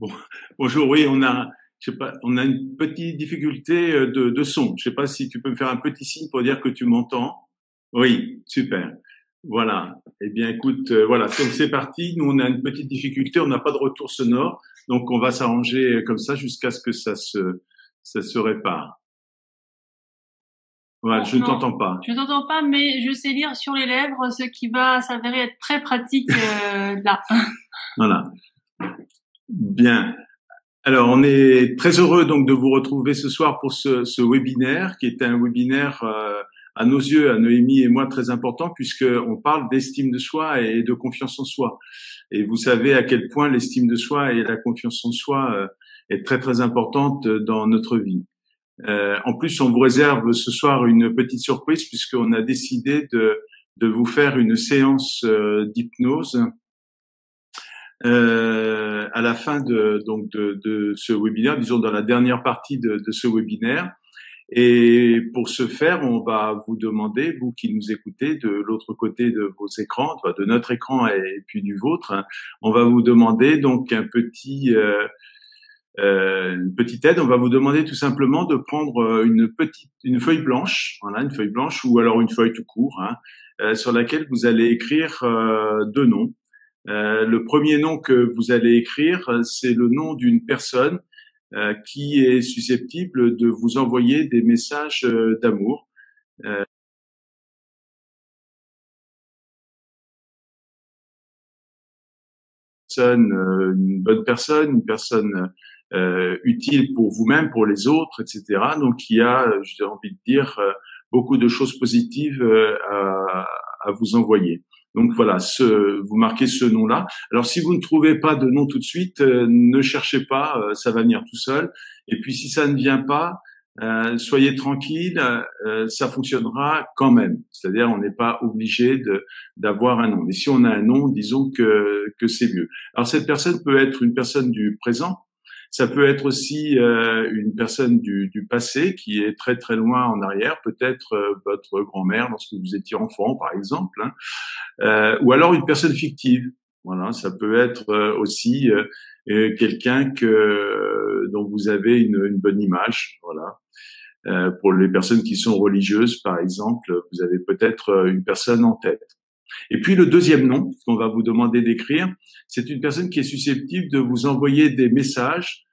Bon, bonjour, oui, je sais pas, on a une petite difficulté de son. Je sais pas si tu peux me faire un petit signe pour dire que tu m'entends. Oui, super. Voilà. Eh bien, écoute, voilà, donc c'est parti. Nous, on a une petite difficulté, on n'a pas de retour sonore, donc on va s'arranger comme ça jusqu'à ce que ça se répare. Voilà, Bon, je ne non, t'entends pas. je t'entends pas, mais je sais lire sur les lèvres, ce qui va s'avérer être très pratique là. Voilà. Bien. Alors, on est très heureux donc de vous retrouver ce soir pour ce webinaire, qui est un webinaire à nos yeux, à Noémie et moi, très important, puisque on parle d'estime de soi et de confiance en soi. Et vous savez à quel point l'estime de soi et la confiance en soi est très très importante dans notre vie. En plus, on vous réserve ce soir une petite surprise, puisqu'on a décidé de vous faire une séance d'hypnose à la fin de ce webinaire, disons dans la dernière partie de ce webinaire. Et pour ce faire, on va vous demander, vous qui nous écoutez de l'autre côté de vos écrans, enfin de notre écran et puis du vôtre, hein, on va vous demander donc une petite aide. On va vous demander tout simplement de prendre une feuille blanche, voilà, une feuille blanche ou alors une feuille tout court, hein, sur laquelle vous allez écrire deux noms. Le premier nom que vous allez écrire, c'est le nom d'une personne qui est susceptible de vous envoyer des messages d'amour. Une bonne personne, une personne utile pour vous-même, pour les autres, etc. Donc, il y a, j'ai envie de dire, beaucoup de choses positives à vous envoyer. Donc voilà, vous marquez ce nom-là. Alors si vous ne trouvez pas de nom tout de suite, ne cherchez pas, ça va venir tout seul. Et puis si ça ne vient pas, soyez tranquille, ça fonctionnera quand même. C'est-à-dire, on n'est pas obligé d'avoir un nom. Mais si on a un nom, disons que c'est mieux. Alors cette personne peut être une personne du présent. Ça peut être aussi une personne du passé qui est très très loin en arrière, peut-être votre grand-mère lorsque vous étiez enfant, par exemple, hein. Ou alors une personne fictive. Voilà, ça peut être aussi quelqu'un dont vous avez une bonne image. Voilà. Pour les personnes qui sont religieuses, par exemple, vous avez peut-être une personne en tête. Et puis le deuxième nom qu'on va vous demander d'écrire, c'est une personne qui est susceptible de vous envoyer des messages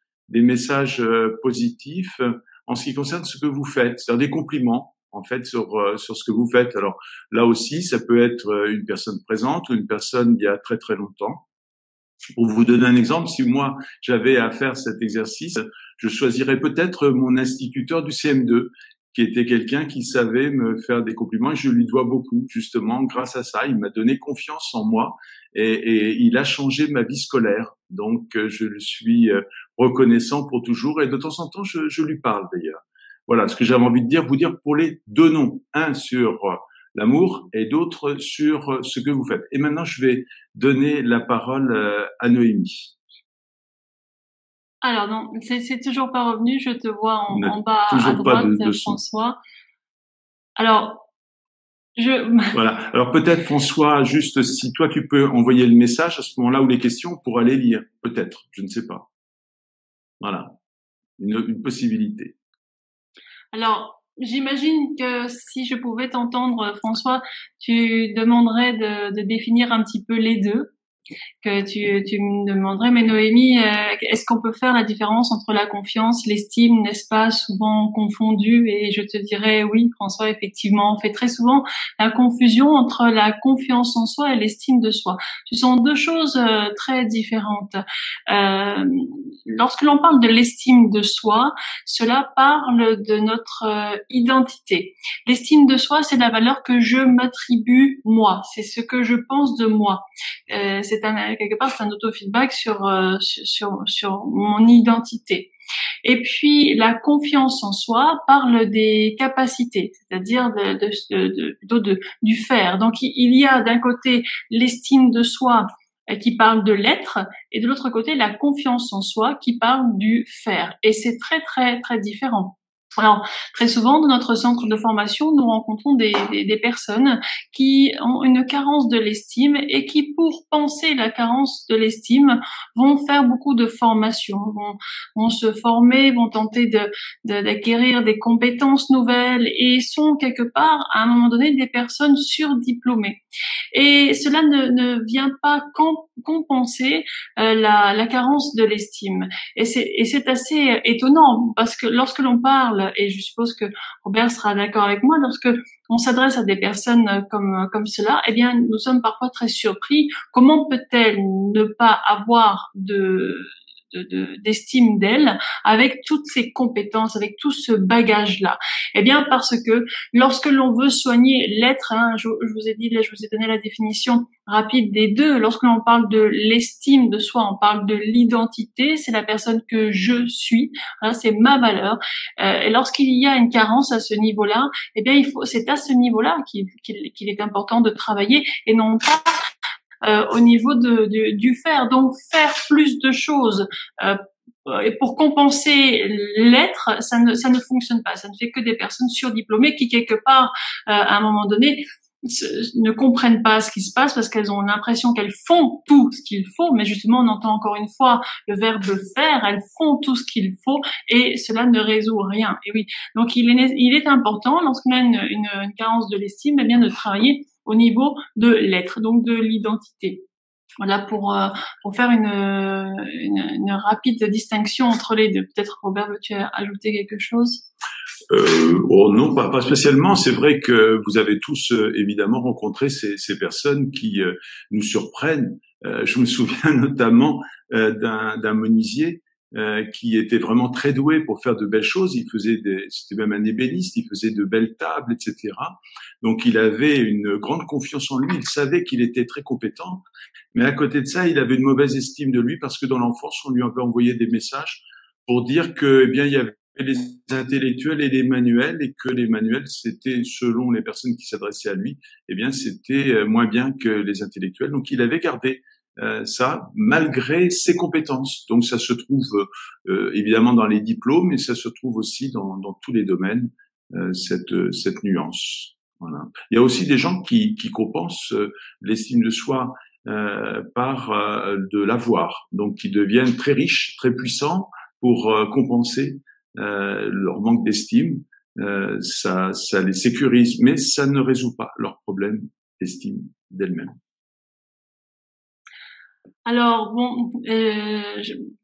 positifs en ce qui concerne ce que vous faites, c'est-à-dire des compliments en fait sur ce que vous faites. Alors là aussi, ça peut être une personne présente ou une personne d'il y a très très longtemps. Pour vous donner un exemple, si moi j'avais à faire cet exercice, je choisirais peut-être mon instituteur du CM2, qui était quelqu'un qui savait me faire des compliments et je lui dois beaucoup, justement, grâce à ça. Il m'a donné confiance en moi et il a changé ma vie scolaire. Donc, je le suis reconnaissant pour toujours et de temps en temps, je lui parle d'ailleurs. Voilà ce que j'avais envie de dire, vous dire pour les deux noms. Un sur l'amour et d'autres sur ce que vous faites. Et maintenant, je vais donner la parole à Noémie. Alors non, c'est toujours pas revenu. Je te vois en bas à Toujours pas droite, de son. François. Alors, Voilà. Alors peut-être François, juste si toi tu peux envoyer le message à ce moment-là ou les questions pour aller lire, peut-être, je ne sais pas. Voilà, une possibilité. Alors, j'imagine que si je pouvais t'entendre, François, tu demanderais de définir un petit peu les deux. Que tu me demanderais, mais Noémie, est-ce qu'on peut faire la différence entre la confiance, l'estime, n'est-ce pas, souvent confondues? Et je te dirais oui, François, effectivement, on fait très souvent la confusion entre la confiance en soi et l'estime de soi. Ce sont deux choses très différentes. Lorsque l'on parle de l'estime de soi, cela parle de notre identité. L'estime de soi, c'est la valeur que je m'attribue moi, c'est ce que je pense de moi. C'est quelque part c'est un autofeedback sur mon identité. Et puis la confiance en soi parle des capacités, c'est-à-dire plutôt du faire. Donc il y a d'un côté l'estime de soi qui parle de l'être et de l'autre côté la confiance en soi qui parle du faire. Et c'est très très très différent. Alors, très souvent, dans notre centre de formation, nous rencontrons des personnes qui ont une carence de l'estime et qui, pour penser la carence de l'estime, vont faire beaucoup de formations, vont se former, vont tenter d'acquérir des compétences nouvelles et sont quelque part, à un moment donné, des personnes surdiplômées. Et cela ne vient pas compenser la carence de l'estime. Et c'est assez étonnant parce que lorsque l'on parle, et je suppose que Robert sera d'accord avec moi, lorsque on s'adresse à des personnes comme cela, eh bien, nous sommes parfois très surpris. Comment peut-elle ne pas avoir d'estime d'elle avec toutes ces compétences, avec tout ce bagage-là? Eh bien, parce que lorsque l'on veut soigner l'être, je vous ai dit, je vous ai donné la définition rapide des deux. Lorsque l'on parle de l'estime de soi, on parle de l'identité, c'est la personne que je suis, c'est ma valeur. Et lorsqu'il y a une carence à ce niveau-là, eh bien, c'est à ce niveau-là qu'il est important de travailler et non pas au niveau du faire. Donc, faire plus de choses et pour compenser l'être, ça ne fonctionne pas. Ça ne fait que des personnes surdiplômées qui, quelque part, à un moment donné, ne comprennent pas ce qui se passe parce qu'elles ont l'impression qu'elles font tout ce qu'il faut, mais justement on entend encore une fois le verbe faire, elles font tout ce qu'il faut et cela ne résout rien. Et oui, donc il est important lorsqu'on a une carence de l'estime, eh bien de travailler au niveau de l'être, donc de l'identité. Voilà pour faire une rapide distinction entre les deux. Peut-être Robert, veux-tu ajouter quelque chose? Oh non, pas spécialement. C'est vrai que vous avez tous évidemment rencontré ces personnes qui nous surprennent. Je me souviens notamment d'un menuisier qui était vraiment très doué pour faire de belles choses. C'était même un ébéniste, il faisait de belles tables, etc. Donc il avait une grande confiance en lui. Il savait qu'il était très compétent, mais à côté de ça, il avait une mauvaise estime de lui parce que dans l'enfance, on lui avait envoyé des messages pour dire que, eh bien, il y avait les intellectuels et les manuels, et que les manuels, c'était, selon les personnes qui s'adressaient à lui, eh bien, c'était moins bien que les intellectuels. Donc, il avait gardé ça malgré ses compétences. Donc, ça se trouve évidemment dans les diplômes, mais ça se trouve aussi dans tous les domaines, cette nuance. Voilà. Il y a aussi des gens qui compensent l'estime de soi par de l'avoir, donc qui deviennent très riches, très puissants pour compenser leur manque d'estime. Ça les sécurise, mais ça ne résout pas leur problème d'estime d'elles-mêmes. Alors bon,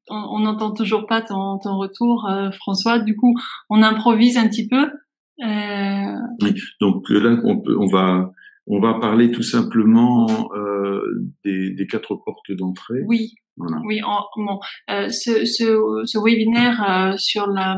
on n'entend toujours pas ton retour, François. Du coup, on improvise un petit peu. Oui, donc là, on va parler tout simplement des 4 portes d'entrée. Oui. Voilà. Oui, ce webinaire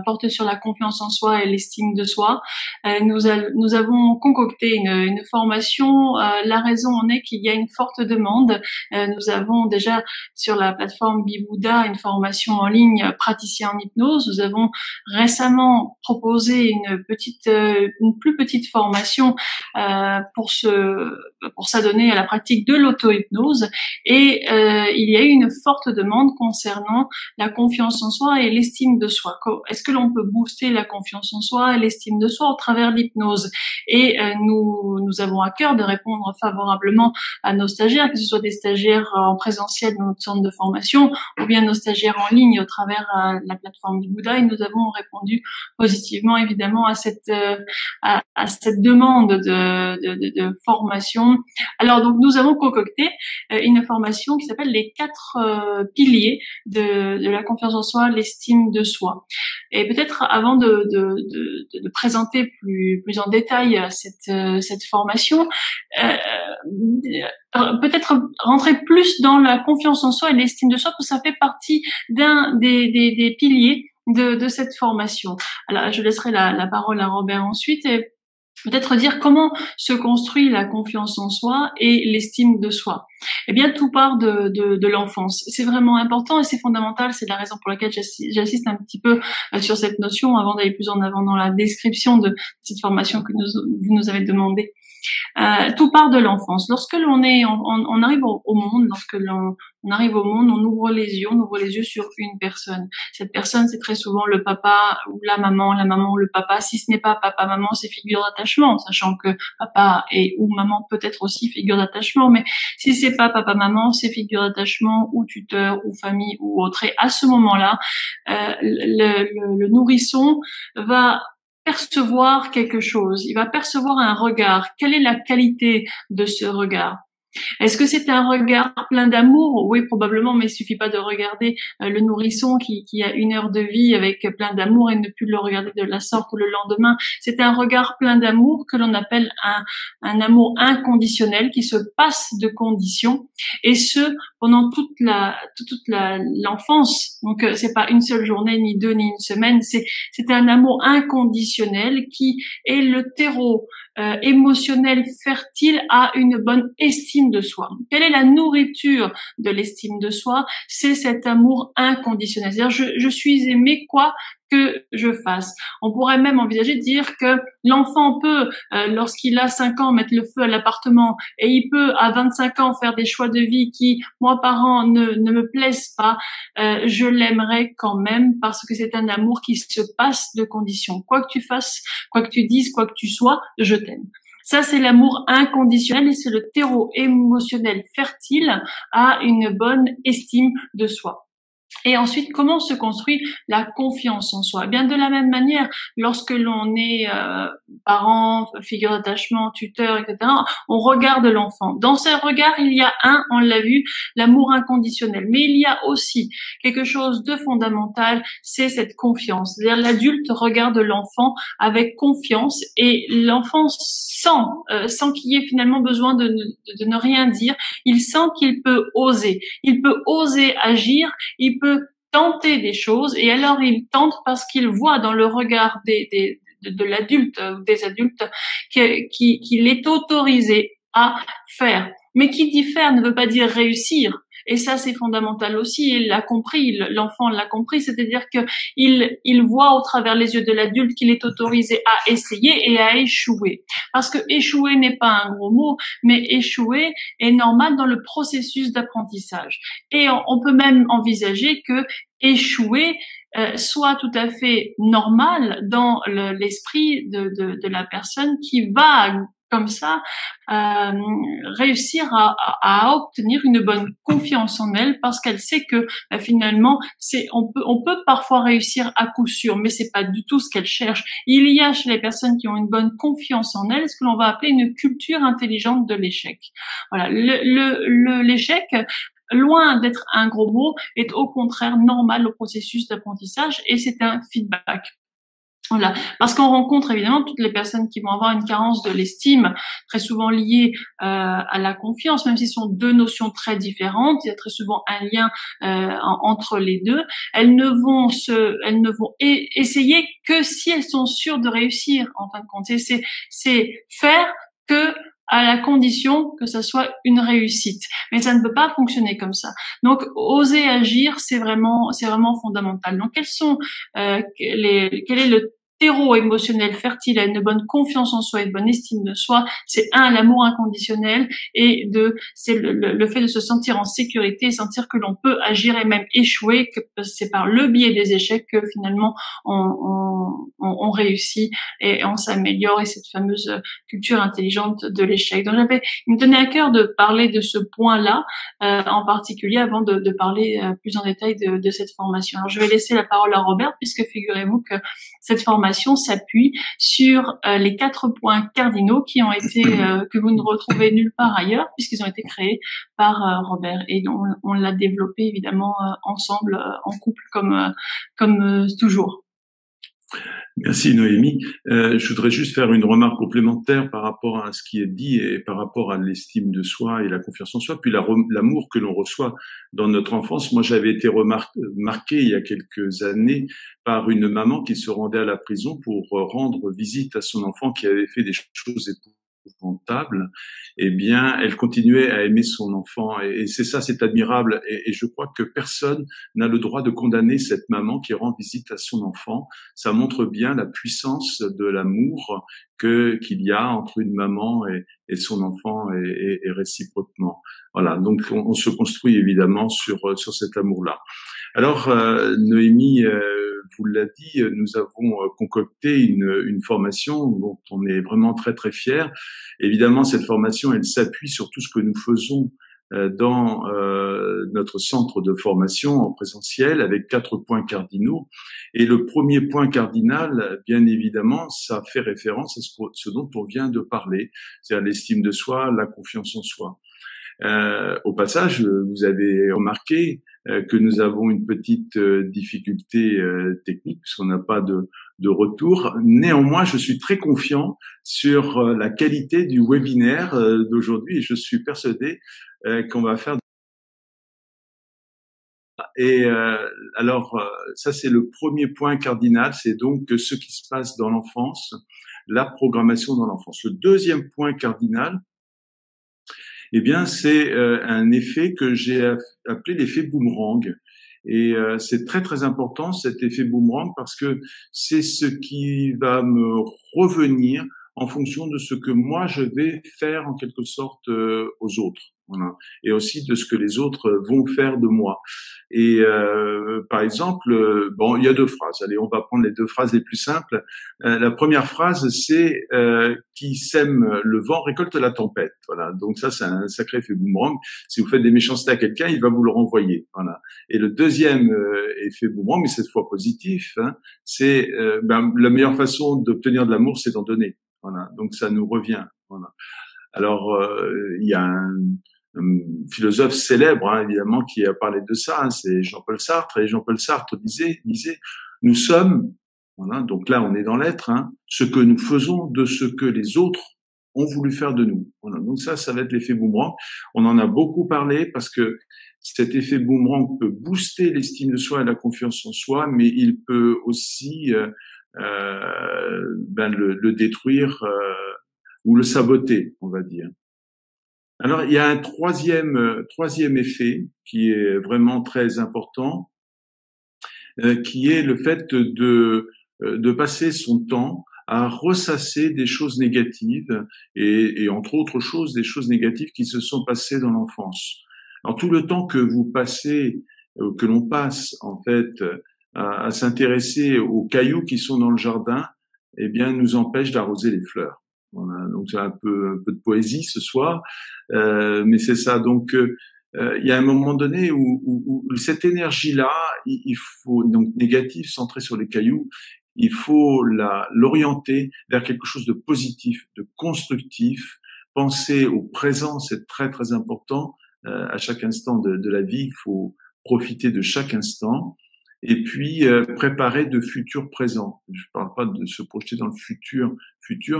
porte sur la confiance en soi et l'estime de soi. Nous avons concocté une formation. La raison en est qu'il y a une forte demande. Nous avons déjà sur la plateforme Bibouda une formation en ligne praticien en hypnose. Nous avons récemment proposé une plus petite formation pour s'adonner à la pratique de l'auto-hypnose. Et il y a eu une forte demande concernant la confiance en soi et l'estime de soi. Est-ce que l'on peut booster la confiance en soi et l'estime de soi au travers de l'hypnose? Et nous avons à cœur de répondre favorablement à nos stagiaires, que ce soit des stagiaires en présentiel dans notre centre de formation ou bien nos stagiaires en ligne au travers la plateforme Bibouda. Et nous avons répondu positivement évidemment à cette demande de formation. Alors donc nous avons concocté une formation qui s'appelle les 4 piliers de la confiance en soi, l'estime de soi. Et peut-être avant de présenter plus en détail cette formation, peut-être rentrer plus dans la confiance en soi et l'estime de soi, parce que ça fait partie d'un des piliers de cette formation. Alors je laisserai la parole à Robert ensuite et peut-être dire comment se construit la confiance en soi et l'estime de soi. Eh bien, tout part de l'enfance. C'est vraiment important et c'est fondamental. C'est la raison pour laquelle j'assiste un petit peu sur cette notion avant d'aller plus en avant dans la description de cette formation que vous nous avez demandé. Tout part de l'enfance. Lorsque on arrive au monde, lorsque On arrive au monde, on ouvre les yeux sur une personne. Cette personne, c'est très souvent le papa ou la maman ou le papa. Si ce n'est pas papa, maman, c'est figure d'attachement, sachant que papa et ou maman peut être aussi figure d'attachement. Mais si c'est pas papa, maman, c'est figure d'attachement ou tuteur ou famille ou autre. Et à ce moment-là, le nourrisson va percevoir quelque chose. Il va percevoir un regard. Quelle est la qualité de ce regard? Est-ce que c'est un regard plein d'amour? Oui, probablement, mais il suffit pas de regarder le nourrisson qui a 1 heure de vie avec plein d'amour et ne plus le regarder de la sorte le lendemain. C'est un regard plein d'amour que l'on appelle un amour inconditionnel qui se passe de conditions, et ce pendant toute l'enfance. Donc c'est pas une seule journée, ni 2, ni 1 semaine. C'est un amour inconditionnel qui est le terreau émotionnel fertile à une bonne estime de soi. Quelle est la nourriture de l'estime de soi? C'est cet amour inconditionnel. C'est-à-dire, je suis aimé quoi que je fasse. On pourrait même envisager de dire que l'enfant peut, lorsqu'il a 5 ans, mettre le feu à l'appartement, et il peut, à 25 ans, faire des choix de vie qui, moi, parents, ne me plaisent pas. Je l'aimerais quand même parce que c'est un amour qui se passe de conditions. Quoi que tu fasses, quoi que tu dises, quoi que tu sois, je t'aime. Ça, c'est l'amour inconditionnel et c'est le terreau émotionnel fertile à une bonne estime de soi. Et ensuite, comment se construit la confiance en soi? Eh bien, de la même manière, lorsque l'on est parent, figure d'attachement, tuteur, etc., on regarde l'enfant. Dans ce regard, il y a on l'a vu, l'amour inconditionnel. Mais il y a aussi quelque chose de fondamental, c'est cette confiance. C'est-à-dire, l'adulte regarde l'enfant avec confiance et l'enfant sans qu'il y ait finalement besoin de ne rien dire. Il sent qu'il peut oser. Il peut oser agir, il peut tenter des choses, et alors il tente parce qu'il voit dans le regard de l'adulte ou des adultes qu'il est autorisé à faire. Mais qui dit faire ne veut pas dire réussir. Et ça, c'est fondamental aussi. Il l'a compris, l'enfant l'a compris, c'est-à-dire que il voit au travers les yeux de l'adulte qu'il est autorisé à essayer et à échouer. Parce que échouer n'est pas un gros mot, mais échouer est normal dans le processus d'apprentissage. Et on peut même envisager que échouer soit tout à fait normal dans l'esprit de la personne qui va comme ça réussir à obtenir une bonne confiance en elle, parce qu'elle sait que finalement on peut parfois réussir à coup sûr, mais c'est pas du tout ce qu'elle cherche. Il y a chez les personnes qui ont une bonne confiance en elles ce que l'on va appeler une culture intelligente de l'échec. Voilà, l'échec, loin d'être un gros mot, est au contraire normal au processus d'apprentissage, et c'est un feedback. Voilà, parce qu'on rencontre évidemment toutes les personnes qui vont avoir une carence de l'estime, très souvent liée à la confiance, même si ce sont 2 notions très différentes. Il y a très souvent un lien entre les deux. Elles ne vont essayer que si elles sont sûres de réussir. En fin de compte, c'est faire que à la condition que ça soit une réussite. Mais ça ne peut pas fonctionner comme ça. Donc, oser agir, c'est vraiment fondamental. Donc, quel est le terreau émotionnel fertile à une bonne confiance en soi et une bonne estime de soi? C'est 1, l'amour inconditionnel, et 2, c'est le fait de se sentir en sécurité et sentir que l'on peut agir et même échouer, que c'est par le biais des échecs que finalement on réussit et on s'améliore, et cette fameuse culture intelligente de l'échec. Donc il me tenait à cœur de parler de ce point-là en particulier avant de parler plus en détail de cette formation. Alors je vais laisser la parole à Robert, puisque figurez-vous que cette formation s'appuie sur les 4 points cardinaux qui ont été que vous ne retrouvez nulle part ailleurs, puisqu'ils ont été créés par Robert, et on l'a développé évidemment ensemble en couple comme toujours. Merci Noémie. Je voudrais juste faire une remarque complémentaire par rapport à ce qui est dit et par rapport à l'estime de soi et la confiance en soi, puis l'amour que l'on reçoit dans notre enfance. Moi, j'avais été marqué il y a quelques années par une maman qui se rendait à la prison pour rendre visite à son enfant qui avait fait des choses épouvantable, eh bien, elle continuait à aimer son enfant. Et c'est ça, c'est admirable. Et je crois que personne n'a le droit de condamner cette maman qui rend visite à son enfant. Ça montre bien la puissance de l'amour qu'il y a entre une maman et son enfant et réciproquement. Voilà. Donc, on se construit évidemment sur cet amour-là. Alors, Noémie vous l'a dit, nous avons concocté une formation dont on est vraiment très très fiers. Évidemment, cette formation, elle s'appuie sur tout ce que nous faisons dans notre centre de formation en présentiel avec 4 points cardinaux. Et le premier point cardinal, bien évidemment, ça fait référence à ce dont on vient de parler, c'est-à-dire l'estime de soi, la confiance en soi. Au passage, vous avez remarqué que nous avons une petite difficulté technique puisqu'on n'a pas de retour. Néanmoins, je suis très confiant sur la qualité du webinaire d'aujourd'hui et je suis persuadé qu'on va faire. Et alors, ça c'est le premier point cardinal, c'est donc ce qui se passe dans l'enfance, la programmation dans l'enfance. Le deuxième point cardinal, eh bien, c'est un effet que j'ai appelé l'effet boomerang. Et c'est très très important cet effet boomerang parce que c'est ce qui va me revenir en fonction de ce que moi je vais faire en quelque sorte aux autres. Voilà. Et aussi de ce que les autres vont faire de moi. Et par exemple, bon, il y a 2 phrases. Allez, on va prendre les 2 phrases les plus simples. La première phrase, c'est qui sème le vent récolte la tempête. Voilà. Donc ça, c'est un sacré effet boomerang. Si vous faites des méchancetés à quelqu'un, il va vous le renvoyer. Voilà. Et le deuxième effet boomerang, mais cette fois positif, hein, c'est la meilleure façon d'obtenir de l'amour, c'est d'en donner. Voilà. Donc ça nous revient. Voilà. Alors il y a un philosophe célèbre, hein, évidemment, qui a parlé de ça, hein, c'est Jean-Paul Sartre. Et Jean-Paul Sartre disait, nous sommes, voilà, donc là on est dans l'être, hein, ce que nous faisons de ce que les autres ont voulu faire de nous. Voilà, donc ça va être l'effet boomerang. On en a beaucoup parlé parce que cet effet boomerang peut booster l'estime de soi et la confiance en soi, mais il peut aussi le détruire ou le saboter, on va dire. Alors, il y a un troisième effet qui est vraiment très important, qui est le fait de passer son temps à ressasser des choses négatives et entre autres choses, des choses négatives qui se sont passées dans l'enfance. Alors, tout le temps que vous passez, que l'on passe en fait à s'intéresser aux cailloux qui sont dans le jardin, eh bien, nous empêche d'arroser les fleurs. Voilà, donc c'est un peu de poésie ce soir, mais c'est ça. Donc il y a un moment donné où cette énergie-là, il faut donc négative, centrée sur les cailloux, il faut l'orienter vers quelque chose de positif, de constructif. Penser au présent, c'est très très important. À chaque instant de la vie, il faut profiter de chaque instant. Et puis préparer de futurs présents. Je ne parle pas de se projeter dans le futur,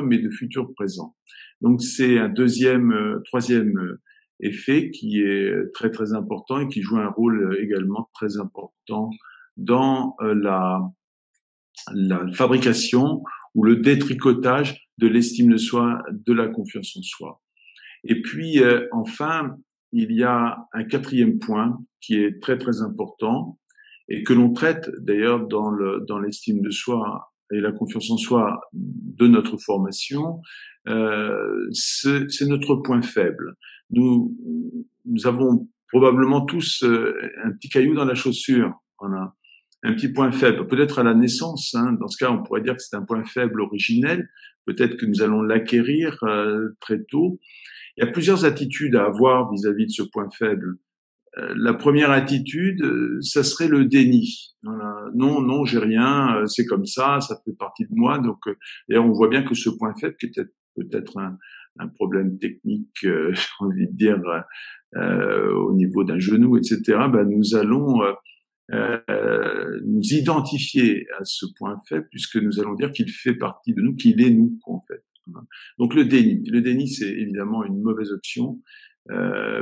mais de futur présent. Donc c'est un troisième effet qui est très très important et qui joue un rôle également très important dans la fabrication ou le détricotage de l'estime de soi, de la confiance en soi. Et puis enfin, il y a un 4e point qui est très très important et que l'on traite d'ailleurs dans l'estime de soi et la confiance en soi de notre formation, c'est notre point faible. Nous avons probablement tous un petit caillou dans la chaussure, voilà, un petit point faible, peut-être à la naissance, hein. Dans ce cas, on pourrait dire que c'est un point faible originel, peut-être que nous allons l'acquérir très tôt. Il y a plusieurs attitudes à avoir vis-à-vis de ce point faible. La première attitude, ça serait le déni. Voilà. Non, j'ai rien, c'est comme ça fait partie de moi. Donc, d'ailleurs, on voit bien que ce point faible, qui était peut-être un problème technique, j'ai envie de dire, au niveau d'un genou, etc., nous allons nous identifier à ce point faible, puisque nous allons dire qu'il fait partie de nous, qu'il est nous, en fait. Voilà. Donc, le déni, c'est évidemment une mauvaise option.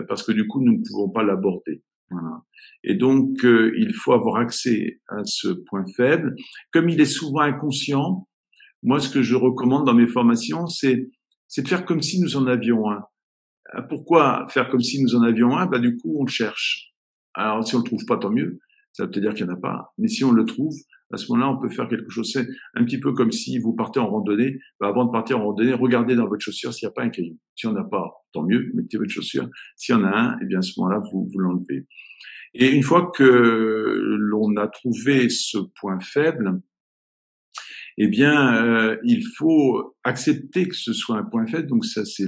Parce que du coup, nous ne pouvons pas l'aborder. Voilà. Et donc, il faut avoir accès à ce point faible. Comme il est souvent inconscient, moi, ce que je recommande dans mes formations, c'est c'est de faire comme si nous en avions un. Pourquoi faire comme si nous en avions un? Du coup, on le cherche. Alors, si on le trouve pas, tant mieux. Ça veut peut-être dire qu'il n'y en a pas. Mais si on le trouve, à ce moment-là, on peut faire quelque chose. C'est un petit peu comme si vous partez en randonnée. Avant de partir en randonnée, regardez dans votre chaussure s'il n'y a pas un caillou. Si on n'a pas, tant mieux, mettez votre chaussure. S'il y en a un, eh bien, à ce moment-là, vous l'enlevez. Et une fois que l'on a trouvé ce point faible, eh bien, il faut accepter que ce soit un point faible. Donc ça, c'est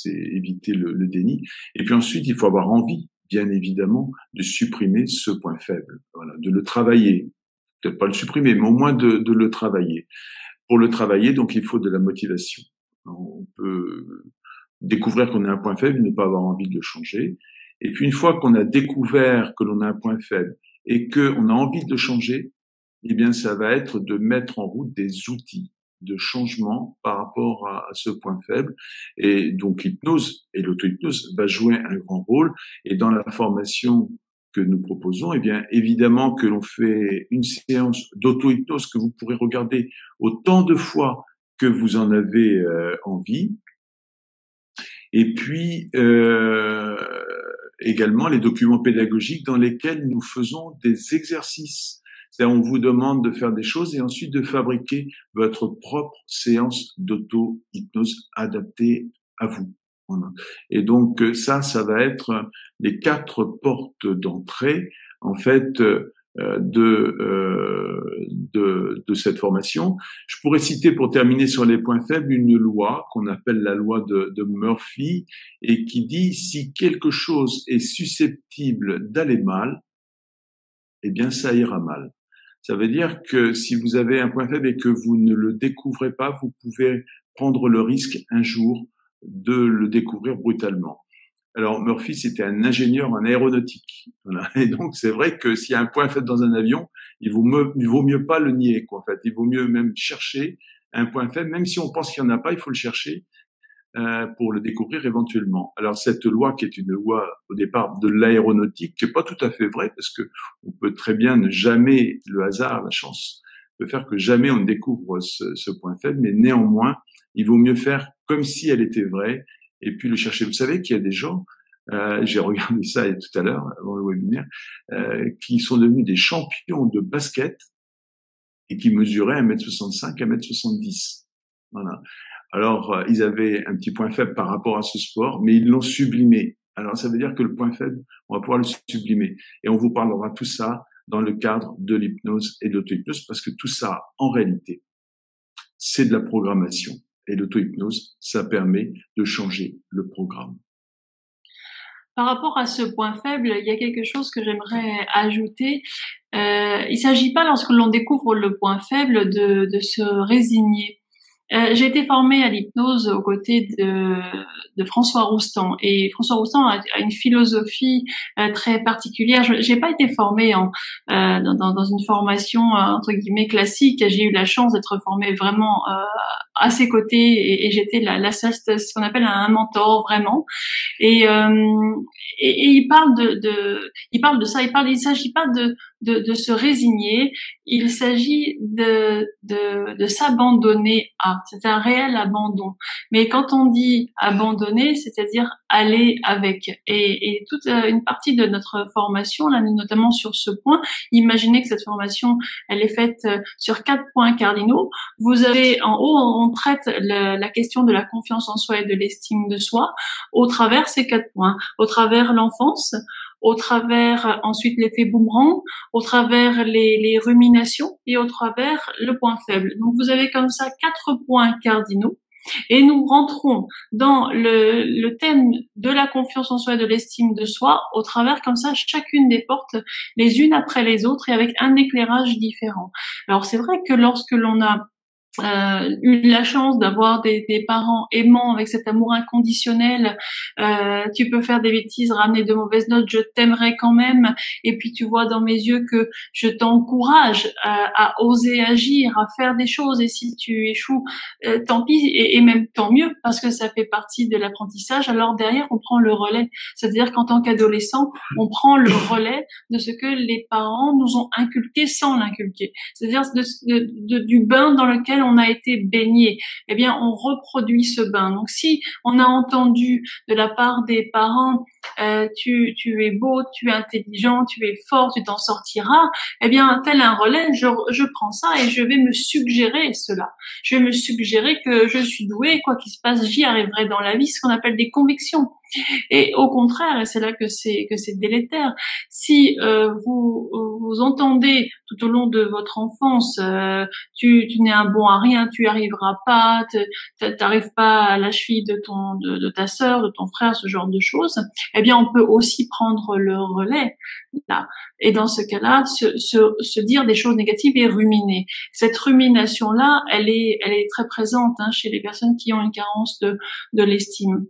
éviter le déni. Et puis ensuite, il faut avoir envie, bien évidemment, de supprimer ce point faible. Voilà, de le travailler. Peut-être pas le supprimer, mais au moins de le travailler. Pour le travailler, donc, il faut de la motivation. On peut découvrir qu'on a un point faible, ne pas avoir envie de le changer. Et puis, une fois qu'on a découvert que l'on a un point faible et qu'on a envie de le changer, eh bien, ça va être de mettre en route des outils de changement par rapport à ce point faible. Et donc, l'hypnose et l'auto-hypnose va jouer un grand rôle. Et dans la formation que nous proposons, eh bien, évidemment que l'on fait une séance d'auto-hypnose que vous pourrez regarder autant de fois que vous en avez envie. Et puis, également les documents pédagogiques dans lesquels nous faisons des exercices. C'est-à-dire, on vous demande de faire des choses et ensuite de fabriquer votre propre séance d'auto-hypnose adaptée à vous. Voilà. Et donc, ça va être les 4 portes d'entrée, en fait, de cette formation. Je pourrais citer, pour terminer sur les points faibles, une loi qu'on appelle la loi de Murphy et qui dit: si quelque chose est susceptible d'aller mal, eh bien, ça ira mal. Ça veut dire que si vous avez un point faible et que vous ne le découvrez pas, vous pouvez prendre le risque un jour de le découvrir brutalement. Alors, Murphy, c'était un ingénieur en aéronautique. Voilà. Et donc, c'est vrai que s'il y a un point faible dans un avion, il vaut mieux pas le nier, quoi, en fait. Il vaut mieux même chercher un point faible. Même si on pense qu'il n'y en a pas, il faut le chercher pour le découvrir éventuellement. Alors, cette loi, qui est une loi, au départ, de l'aéronautique, qui n'est pas tout à fait vraie, parce que on peut très bien ne jamais, le hasard, la chance, peut faire que jamais on ne découvre ce point faible, mais néanmoins, il vaut mieux faire comme si elle était vraie, et puis le chercher. Vous savez qu'il y a des gens, j'ai regardé ça tout à l'heure avant le webinaire, qui sont devenus des champions de basket et qui mesuraient 1m65, 1m70. Voilà. Alors, ils avaient un petit point faible par rapport à ce sport, mais ils l'ont sublimé. Alors, ça veut dire que le point faible, on va pouvoir le sublimer. Et on vous parlera tout ça dans le cadre de l'hypnose et de l'auto-hypnose, parce que tout ça, en réalité, c'est de la programmation. Et l'auto-hypnose, ça permet de changer le programme. Par rapport à ce point faible, il y a quelque chose que j'aimerais ajouter. Il ne s'agit pas, lorsque l'on découvre le point faible, de se résigner. J'ai été formée à l'hypnose aux côtés de François Roustan, et François Roustan a une philosophie très particulière. J'ai pas été formée dans une formation entre guillemets classique. J'ai eu la chance d'être formée vraiment à ses côtés, et j'étais la seule, ce qu'on appelle un mentor vraiment. Et il parle il parle de ça. Il s'agit pas de se résigner. Il s'agit de s'abandonner à. C'est un réel abandon. Mais quand on dit abandonner, c'est-à-dire aller avec. Et toute une partie de notre formation, là, notamment sur ce point, imaginez que cette formation, elle est faite sur 4 points cardinaux. Vous avez en haut, on traite la question de la confiance en soi et de l'estime de soi au travers ces 4 points, au travers l'enfance, au travers ensuite l'effet boomerang, au travers les ruminations et au travers le point faible. Donc vous avez comme ça 4 points cardinaux, et nous rentrons dans le thème de la confiance en soi et de l'estime de soi au travers comme ça chacune des portes, les unes après les autres, et avec un éclairage différent. Alors c'est vrai que lorsque l'on a eu la chance d'avoir des parents aimants avec cet amour inconditionnel, tu peux faire des bêtises, ramener de mauvaises notes, je t'aimerai quand même, et puis tu vois dans mes yeux que je t'encourage à oser agir, à faire des choses, et si tu échoues, tant pis, et même tant mieux, parce que ça fait partie de l'apprentissage. Alors derrière, on prend le relais, c'est-à-dire qu'en tant qu'adolescent, on prend le relais de ce que les parents nous ont inculqué sans l'inculquer, c'est-à-dire du bain dans lequel on a été baigné, eh bien, on reproduit ce bain. Donc, si on a entendu de la part des parents, tu es beau, tu es intelligent, tu es fort, tu t'en sortiras, eh bien, tel un relais, je prends ça et je vais me suggérer cela. Je vais me suggérer que je suis douée, quoi qu'il se passe, j'y arriverai dans la vie, ce qu'on appelle des convictions. Et au contraire, et c'est là que c'est délétère, si vous entendez tout au long de votre enfance, tu n'es un bon à rien, tu y arriveras pas, t'arrives pas à la cheville de ta sœur, de ton frère, ce genre de choses, eh bien on peut aussi prendre le relais là. Et dans ce cas-là, se dire des choses négatives et ruminer. Cette rumination là, elle est très présente chez les personnes qui ont une carence de l'estime.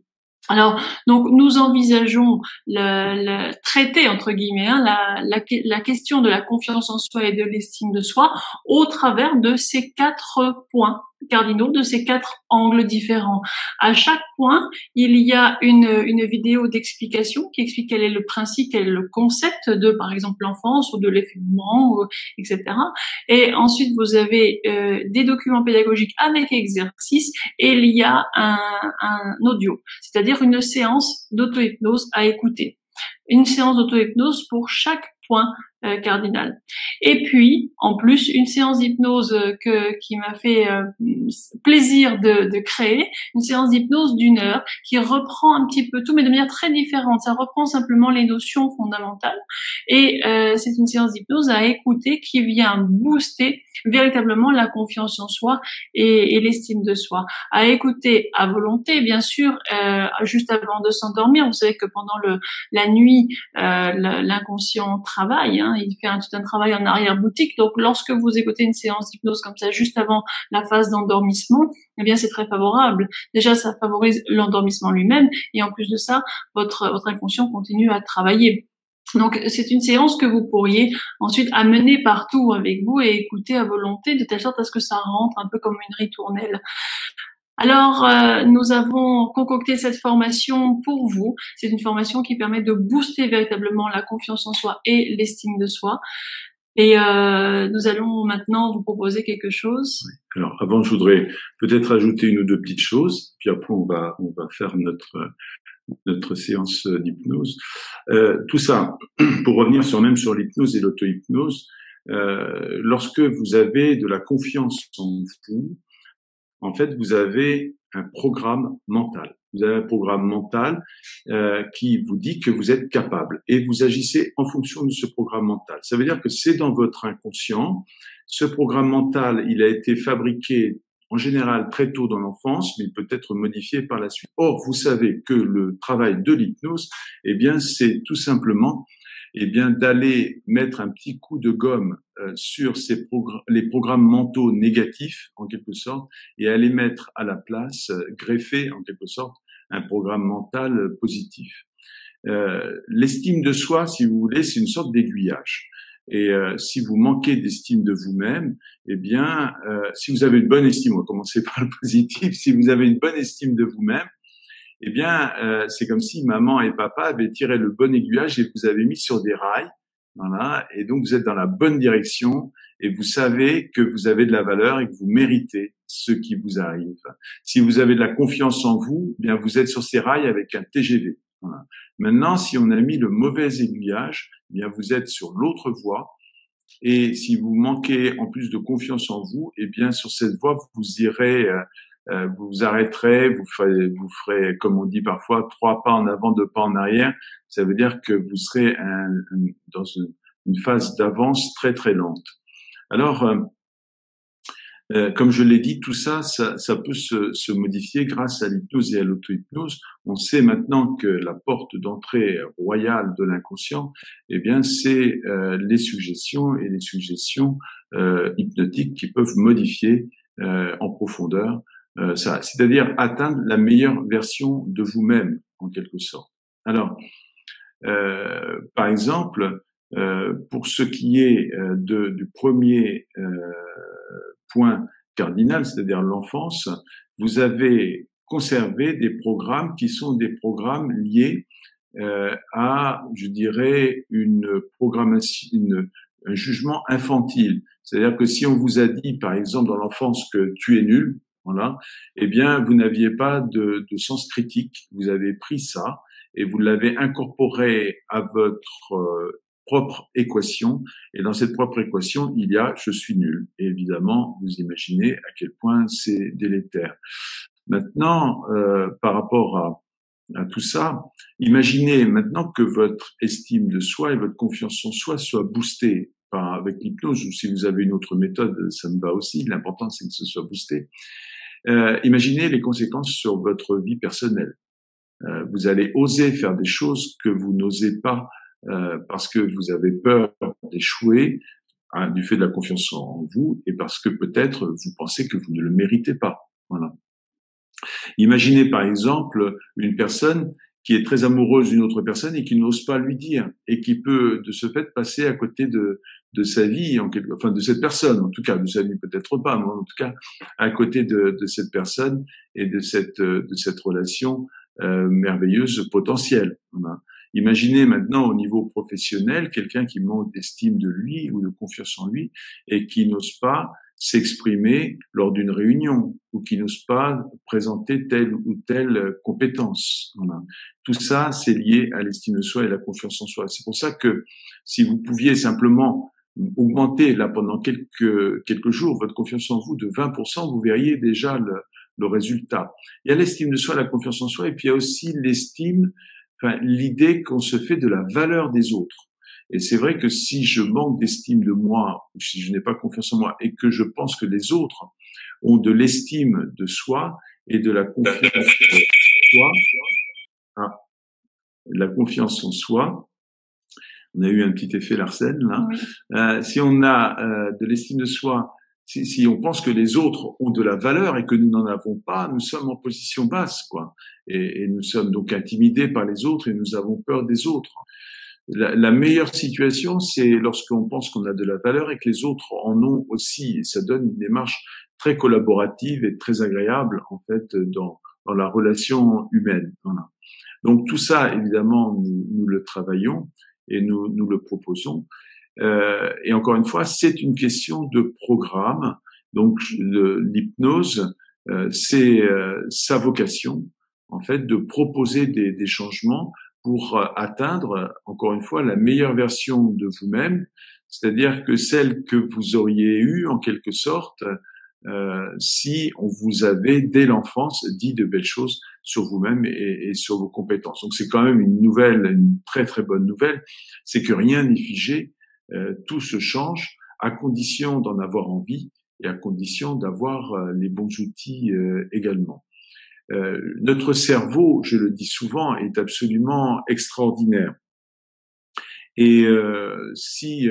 Alors, donc, nous envisageons le traiter, entre guillemets, la question de la confiance en soi et de l'estime de soi au travers de ces 4 points cardinaux, de ces 4 angles différents. À chaque point, il y a une vidéo d'explication qui explique quel est le principe, quel est le concept de, par exemple, l'enfance ou de l'effet mouvement, etc. Et ensuite, vous avez des documents pédagogiques avec exercices et il y a un audio, c'est-à-dire une séance d'auto-hypnose à écouter. Une séance d'auto-hypnose pour chaque point cardinal. Et puis, en plus, une séance d'hypnose qui m'a fait plaisir de créer, une séance d'hypnose d'1 heure qui reprend un petit peu tout, mais de manière très différente. Ça reprend simplement les notions fondamentales. Et c'est une séance d'hypnose à écouter qui vient booster véritablement la confiance en soi et l'estime de soi. À écouter à volonté, bien sûr, juste avant de s'endormir. Vous savez que pendant la nuit, l'inconscient travaille, il fait tout un travail en arrière-boutique. Donc, lorsque vous écoutez une séance d'hypnose comme ça, juste avant la phase d'endormissement, eh bien, c'est très favorable. Déjà, ça favorise l'endormissement lui-même, et en plus de ça, votre inconscient continue à travailler. Donc, c'est une séance que vous pourriez ensuite amener partout avec vous et écouter à volonté, de telle sorte à ce que ça rentre un peu comme une ritournelle. Alors, nous avons concocté cette formation pour vous. C'est une formation qui permet de booster véritablement la confiance en soi et l'estime de soi. Et nous allons maintenant vous proposer quelque chose. Alors, avant, je voudrais peut-être ajouter 1 ou 2 petites choses, puis après on va faire notre séance d'hypnose. Tout ça, pour revenir sur l'hypnose et l'auto-hypnose, lorsque vous avez de la confiance en vous, en fait, vous avez un programme mental. Vous avez un programme mental qui vous dit que vous êtes capable et vous agissez en fonction de ce programme mental. Ça veut dire que c'est dans votre inconscient. Ce programme mental, il a été fabriqué en général très tôt dans l'enfance, mais il peut être modifié par la suite. Or, vous savez que le travail de l'hypnose, eh bien, c'est tout simplement d'aller mettre un petit coup de gomme sur les programmes mentaux négatifs, en quelque sorte, et aller mettre à la place, greffer, en quelque sorte, un programme mental positif. L'estime de soi, si vous voulez, c'est une sorte d'aiguillage. Et si vous manquez d'estime de vous-même, eh bien, si vous avez une bonne estime, on va commencer par le positif, si vous avez une bonne estime de vous-même, eh bien, c'est comme si maman et papa avaient tiré le bon aiguillage et vous avez mis sur des rails, voilà, et donc vous êtes dans la bonne direction et vous savez que vous avez de la valeur et que vous méritez ce qui vous arrive. Si vous avez de la confiance en vous, eh bien vous êtes sur ces rails avec un TGV. Voilà. Maintenant, si on a mis le mauvais aiguillage, eh bien vous êtes sur l'autre voie. Et si vous manquez en plus de confiance en vous, eh bien sur cette voie vous irez vous vous arrêterez, vous ferez, comme on dit parfois, 3 pas en avant, 2 pas en arrière. Ça veut dire que vous serez dans une phase d'avance très très lente. Alors, comme je l'ai dit, tout ça peut se modifier grâce à l'hypnose et à l'auto-hypnose. On sait maintenant que la porte d'entrée royale de l'inconscient, eh bien, c'est les suggestions et les suggestions hypnotiques qui peuvent modifier en profondeur ça, c'est-à-dire atteindre la meilleure version de vous-même, en quelque sorte. Alors, par exemple, pour ce qui est du premier point cardinal, c'est-à-dire l'enfance, vous avez conservé des programmes qui sont des programmes liés à, je dirais, une programmation, un jugement infantile. C'est-à-dire que si on vous a dit, par exemple, dans l'enfance que tu es nul, voilà, eh bien, vous n'aviez pas de sens critique. Vous avez pris ça et vous l'avez incorporé à votre propre équation. Et dans cette propre équation, il y a je suis nul. Et évidemment, vous imaginez à quel point c'est délétère. Maintenant, par rapport à tout ça, imaginez maintenant que votre estime de soi et votre confiance en soi soient boostées avec l'hypnose, ou si vous avez une autre méthode, ça me va aussi. L'important, c'est que ce soit boosté. Imaginez les conséquences sur votre vie personnelle. Vous allez oser faire des choses que vous n'osez pas parce que vous avez peur d'échouer du fait de la confiance en vous et parce que peut-être vous pensez que vous ne le méritez pas. Voilà. Imaginez par exemple une personne qui est très amoureuse d'une autre personne et qui n'ose pas lui dire et qui peut de ce fait passer à côté de sa vie, enfin de cette personne, en tout cas de sa vie peut-être pas, mais en tout cas à côté de cette personne et de cette relation merveilleuse potentielle. Voilà. Imaginez maintenant au niveau professionnel quelqu'un qui manque d'estime de lui ou de confiance en lui et qui n'ose pas s'exprimer lors d'une réunion ou qui n'ose pas présenter telle ou telle compétence. Voilà. Tout ça, c'est lié à l'estime de soi et la confiance en soi. C'est pour ça que si vous pouviez simplement augmenter là pendant quelques jours votre confiance en vous de 20%, vous verriez déjà le résultat. Il y a l'estime de soi, la confiance en soi, et puis il y a aussi l'idée qu'on se fait de la valeur des autres. Et c'est vrai que si je manque d'estime de moi, ou si je n'ai pas confiance en moi, et que je pense que les autres ont de l'estime de soi et de la confiance en soi, la confiance en soi, on a eu un petit effet Larsen là. Oui. Si on a de l'estime de soi, si on pense que les autres ont de la valeur et que nous n'en avons pas, nous sommes en position basse, quoi. Et nous sommes donc intimidés par les autres et nous avons peur des autres. La meilleure situation, c'est lorsqu'on pense qu'on a de la valeur et que les autres en ont aussi. Et ça donne une démarche très collaborative et très agréable, en fait, dans la relation humaine. Voilà. Donc tout ça, évidemment, nous le travaillons et nous le proposons. Et encore une fois, c'est une question de programme. Donc l'hypnose, c'est sa vocation, en fait, de proposer des changements pour atteindre, encore une fois, la meilleure version de vous-même, c'est-à-dire que celle que vous auriez eue, en quelque sorte, si on vous avait, dès l'enfance, dit de belles choses sur vous-même et sur vos compétences. Donc c'est quand même une très très bonne nouvelle, c'est que rien n'est figé, tout se change, à condition d'en avoir envie et à condition d'avoir les bons outils également. Notre cerveau, je le dis souvent, est absolument extraordinaire. Et si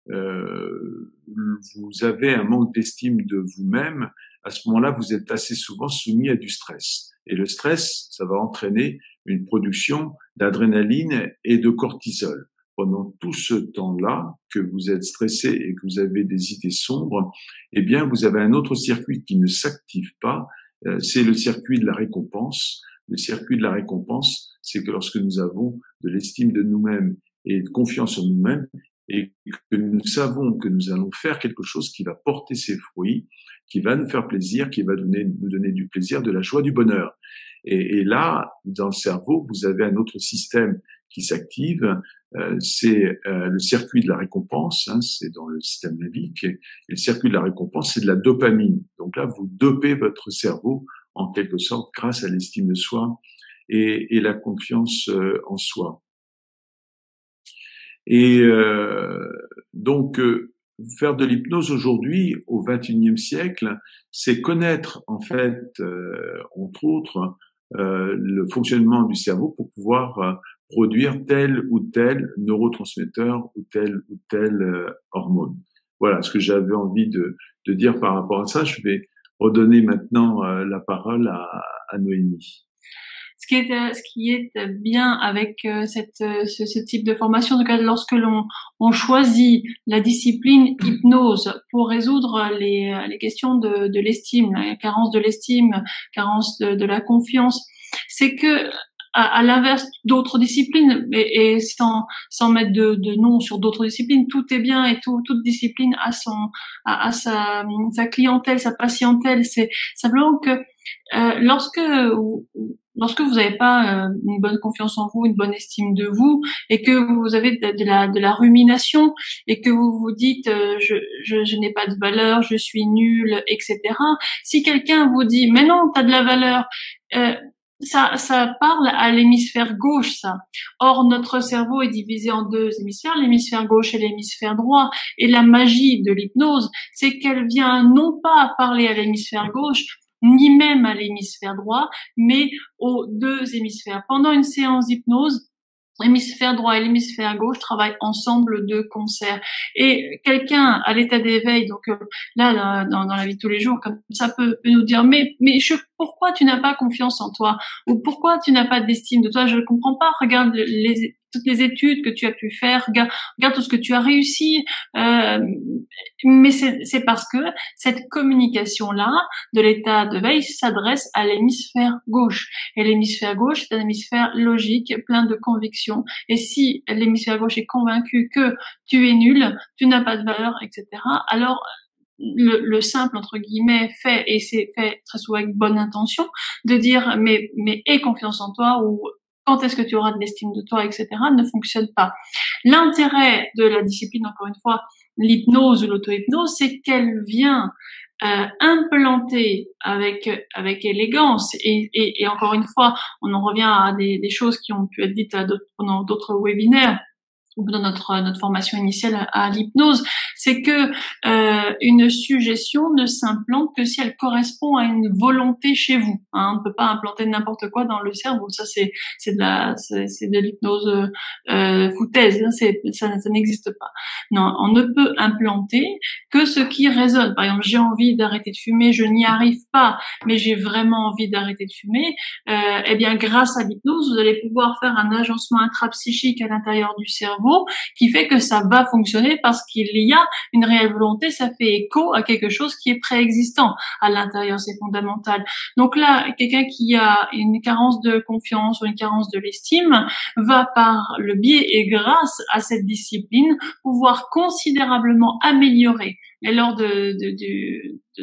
vous avez un manque d'estime de vous-même, à ce moment-là, vous êtes assez souvent soumis à du stress. Et le stress, ça va entraîner une production d'adrénaline et de cortisol. Pendant tout ce temps-là, que vous êtes stressé et que vous avez des idées sombres, eh bien, vous avez un autre circuit qui ne s'active pas, c'est le circuit de la récompense. Le circuit de la récompense, c'est que lorsque nous avons de l'estime de nous-mêmes et de confiance en nous-mêmes, et que nous savons que nous allons faire quelque chose qui va porter ses fruits, qui va nous faire plaisir, qui va nous donner du plaisir, de la joie, du bonheur. Et là, dans le cerveau, vous avez un autre système qui s'active, c'est le circuit de la récompense, c'est dans le système limbique, et le circuit de la récompense, c'est de la dopamine. Donc là, vous dopez votre cerveau, en quelque sorte, grâce à l'estime de soi et la confiance en soi. Et donc, faire de l'hypnose aujourd'hui, au XXIe siècle, c'est connaître, en fait, entre autres, le fonctionnement du cerveau pour pouvoir produire tel ou tel neurotransmetteur ou telle hormone. Voilà ce que j'avais envie de dire par rapport à ça. Je vais redonner maintenant la parole à Noémie. Ce qui est bien avec ce type de formation, en tout cas lorsque on choisit la discipline hypnose pour résoudre les questions de l'estime, la carence de l'estime, carence de la confiance, c'est que à l'inverse d'autres disciplines, et sans mettre de nom sur d'autres disciplines, tout est bien et toute discipline a sa clientèle, sa patientèle. C'est simplement que lorsque vous n'avez pas une bonne confiance en vous, une bonne estime de vous, et que vous avez de la rumination, et que vous vous dites je n'ai pas de valeur, je suis nul, etc. Si quelqu'un vous dit mais non, t'as de la valeur, ça parle à l'hémisphère gauche, ça. Or, notre cerveau est divisé en deux hémisphères, l'hémisphère gauche et l'hémisphère droit. Et la magie de l'hypnose, c'est qu'elle vient non pas parler à l'hémisphère gauche, ni même à l'hémisphère droit, mais aux deux hémisphères. Pendant une séance d'hypnose, l'hémisphère droit et l'hémisphère gauche travaillent ensemble de concert. Et quelqu'un à l'état d'éveil, donc là, dans la vie de tous les jours, comme ça peut nous dire, mais pourquoi tu n'as pas confiance en toi? Ou pourquoi tu n'as pas d'estime de toi? Je ne comprends pas. Regarde toutes les études que tu as pu faire, regarde tout ce que tu as réussi. Mais c'est parce que cette communication-là de l'état de veille s'adresse à l'hémisphère gauche. Et l'hémisphère gauche est un hémisphère logique, plein de convictions. Et si l'hémisphère gauche est convaincu que tu es nul, tu n'as pas de valeur, etc., alors le simple, entre guillemets, fait, et c'est fait très souvent avec bonne intention, de dire mais aie confiance en toi, ou quand est-ce que tu auras de l'estime de toi, etc., ne fonctionne pas. L'intérêt de la discipline, encore une fois, l'hypnose ou l'auto-hypnose, c'est qu'elle vient implanter avec élégance, et encore une fois, on en revient à des choses qui ont pu être dites pendant d'autres webinaires ou dans notre formation initiale à l'hypnose, c'est que une suggestion ne s'implante que si elle correspond à une volonté chez vous. Hein. On ne peut pas implanter n'importe quoi dans le cerveau. Ça, c'est de l'hypnose foutaise. Hein. Ça n'existe pas. Non, on ne peut implanter que ce qui résonne. Par exemple, j'ai envie d'arrêter de fumer, je n'y arrive pas, mais j'ai vraiment envie d'arrêter de fumer. Eh bien, grâce à l'hypnose, vous allez pouvoir faire un agencement intrapsychique à l'intérieur du cerveau qui fait que ça va fonctionner parce qu'il y a une réelle volonté, ça fait écho à quelque chose qui est préexistant à l'intérieur, c'est fondamental. Donc là, quelqu'un qui a une carence de confiance ou une carence de l'estime va par le biais et grâce à cette discipline pouvoir considérablement améliorer. Et lors de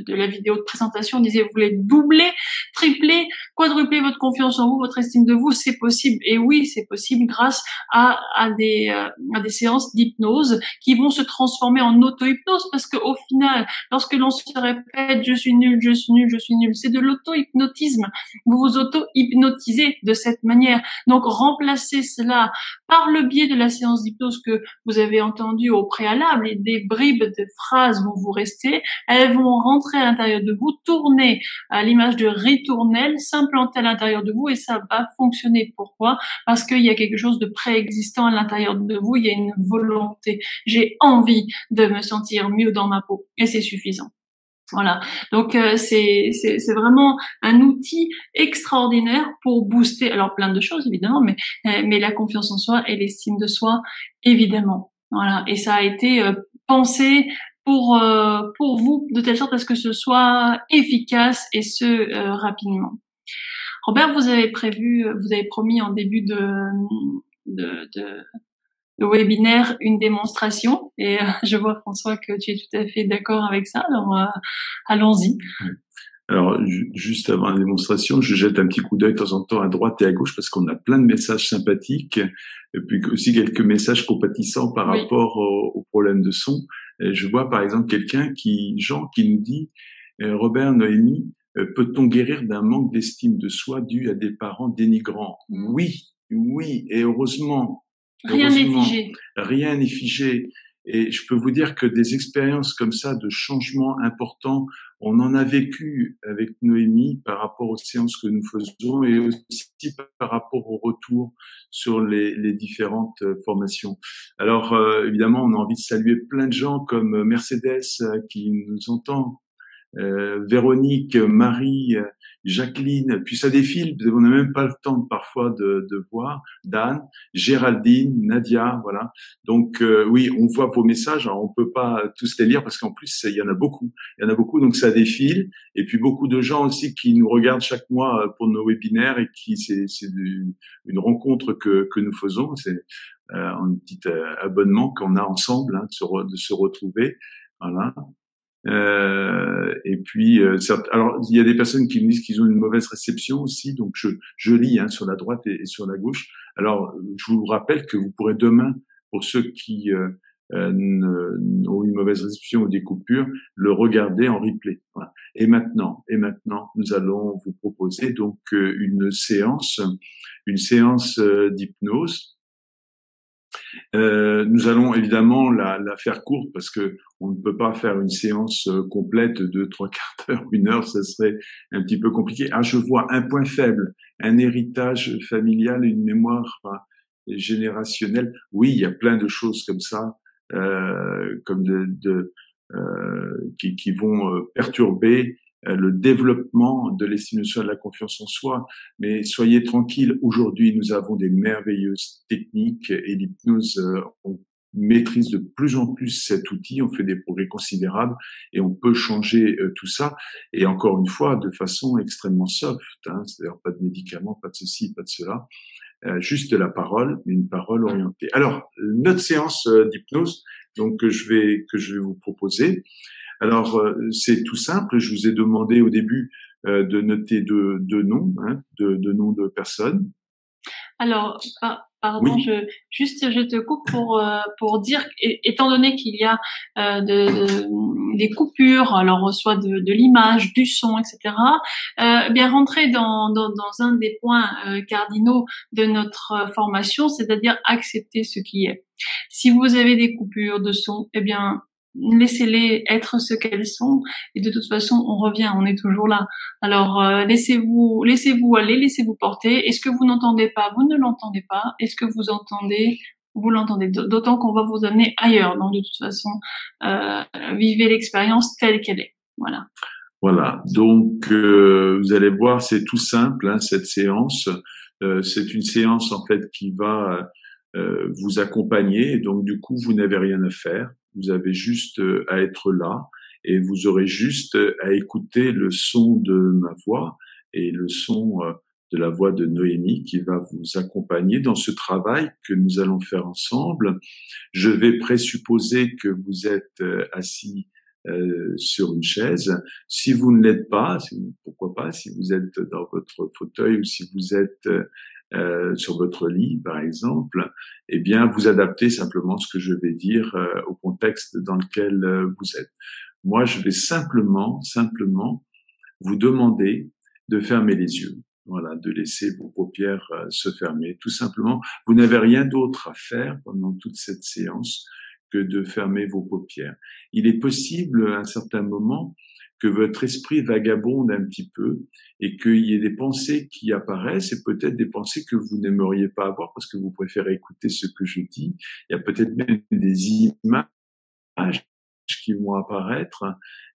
la vidéo de présentation, on disait vous voulez doubler, tripler, quadrupler votre confiance en vous, votre estime de vous, c'est possible. Et oui, c'est possible grâce à des séances d'hypnose qui vont se transformer en auto-hypnose, parce que au final, lorsque l'on se répète je suis nul, je suis nul, je suis nul, c'est de l'auto-hypnotisme. Vous vous auto-hypnotisez de cette manière. Donc remplacez cela par le biais de la séance d'hypnose que vous avez entendue au préalable, et des bribes de phrases vont vous rester, elles vont rentrer à l'intérieur de vous, tourner à l'image de ritournelle, s'implanter à l'intérieur de vous, et ça va fonctionner. Pourquoi? Parce qu'il y a quelque chose de préexistant à l'intérieur de vous, il y a une volonté. J'ai envie de me sentir mieux dans ma peau, et c'est suffisant. Voilà. Donc c'est vraiment un outil extraordinaire pour booster, alors plein de choses évidemment, mais la confiance en soi et l'estime de soi évidemment. Voilà. Et ça a été pensé pour vous de telle sorte à ce que ce soit efficace, et ce rapidement. Robert, vous avez promis en début de webinaire une démonstration, et je vois, François, que tu es tout à fait d'accord avec ça, alors allons-y. Alors, juste avant la démonstration, je jette un petit coup d'œil de temps en temps à droite et à gauche parce qu'on a plein de messages sympathiques, et puis aussi quelques messages compatissants par rapport au problème de son. Et je vois par exemple Jean qui nous dit Robert, Noémie, peut-on guérir d'un manque d'estime de soi dû à des parents dénigrants? Oui, et heureusement. Rien n'est figé. Rien n'est figé. Et je peux vous dire que des expériences comme ça de changements importants, on en a vécu avec Noémie par rapport aux séances que nous faisons, et aussi par rapport au retour sur les différentes formations. Alors évidemment, on a envie de saluer plein de gens comme Mercedes qui nous entend Véronique, Marie, Jacqueline, puis ça défile, on n'a même pas le temps parfois de voir, Dan, Géraldine, Nadia, voilà. Donc oui, on voit vos messages, alors on peut pas tous les lire parce qu'en plus il y en a beaucoup, donc ça défile, et puis beaucoup de gens aussi qui nous regardent chaque mois pour nos webinaires et qui c'est une rencontre que nous faisons, c'est un petit abonnement qu'on a ensemble, hein, de se retrouver, voilà. Et puis, alors il y a des personnes qui me disent qu'ils ont une mauvaise réception aussi, donc je lis hein, sur la droite et sur la gauche. Alors, je vous rappelle que vous pourrez demain, pour ceux qui ont une mauvaise réception ou des coupures, le regarder en replay. Voilà. Et maintenant, nous allons vous proposer donc une séance d'hypnose. Nous allons évidemment la faire courte parce que on ne peut pas faire une séance complète de 3/4 heure, 1 heure, ça serait un petit peu compliqué. Ah, je vois un point faible, un héritage familial, une mémoire générationnelle. Oui, il y a plein de choses comme ça, comme qui vont perturber le développement de l'estime de soi, de la confiance en soi. Mais soyez tranquilles, aujourd'hui, nous avons des merveilleuses techniques et l'hypnose, on maîtrise de plus en plus cet outil, on fait des progrès considérables et on peut changer tout ça. Et encore une fois, de façon extrêmement soft, hein, c'est-à-dire pas de médicaments, pas de ceci, pas de cela, juste de la parole, mais une parole orientée. Alors, notre séance d'hypnose, donc que je vais vous proposer. Alors, c'est tout simple. Je vous ai demandé au début de noter deux noms, hein, deux noms de personnes. Alors, pardon, Oui. je te coupe pour dire, étant donné qu'il y a des coupures, alors soit de l'image, du son, etc. Bien rentrer dans un des points cardinaux de notre formation, c'est-à-dire accepter ce qui est. Si vous avez des coupures de son, eh bien laissez-les être ce qu'elles sont, et de toute façon on revient, on est toujours là. Alors laissez-vous aller, laissez-vous porter. Est-ce que vous n'entendez pas? Vous ne l'entendez pas. Est-ce que vous entendez? Vous l'entendez. D'autant qu'on va vous amener ailleurs. Donc de toute façon, vivez l'expérience telle qu'elle est. Voilà. Voilà. Donc vous allez voir, c'est tout simple, hein, cette séance. C'est une séance en fait qui va vous accompagner. Donc du coup, vous n'avez rien à faire. Vous avez juste à être là et vous aurez juste à écouter le son de ma voix et le son de la voix de Noémie qui va vous accompagner dans ce travail que nous allons faire ensemble. Je vais présupposer que vous êtes assis sur une chaise. Si vous ne l'êtes pas, pourquoi pas, si vous êtes dans votre fauteuil ou si vous êtes sur votre lit, par exemple, eh bien, vous adaptez simplement ce que je vais dire au contexte dans lequel vous êtes. Moi, je vais simplement vous demander de fermer les yeux. Voilà, de laisser vos paupières se fermer. Tout simplement, vous n'avez rien d'autre à faire pendant toute cette séance que de fermer vos paupières. Il est possible, à un certain moment, que votre esprit vagabonde un petit peu et qu'il y ait des pensées qui apparaissent et peut-être des pensées que vous n'aimeriez pas avoir parce que vous préférez écouter ce que je dis. Il y a peut-être même des images qui vont apparaître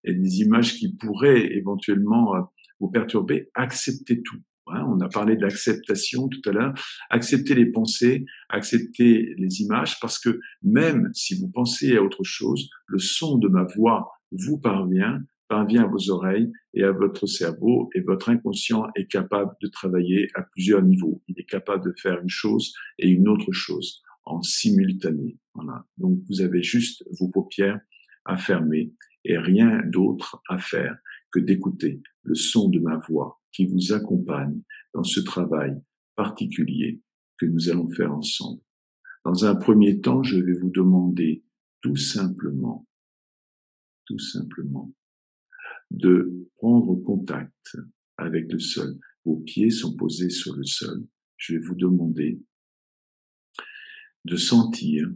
et des images qui pourraient éventuellement vous perturber. Acceptez tout. On a parlé d'acceptation tout à l'heure. Acceptez les pensées, acceptez les images, parce que même si vous pensez à autre chose, le son de ma voix vous parvient à vos oreilles et à votre cerveau, et votre inconscient est capable de travailler à plusieurs niveaux. Il est capable de faire une chose et une autre chose en simultané. Voilà. Donc vous avez juste vos paupières à fermer et rien d'autre à faire que d'écouter le son de ma voix qui vous accompagne dans ce travail particulier que nous allons faire ensemble. Dans un premier temps, je vais vous demander tout simplement de prendre contact avec le sol. Vos pieds sont posés sur le sol. Je vais vous demander de sentir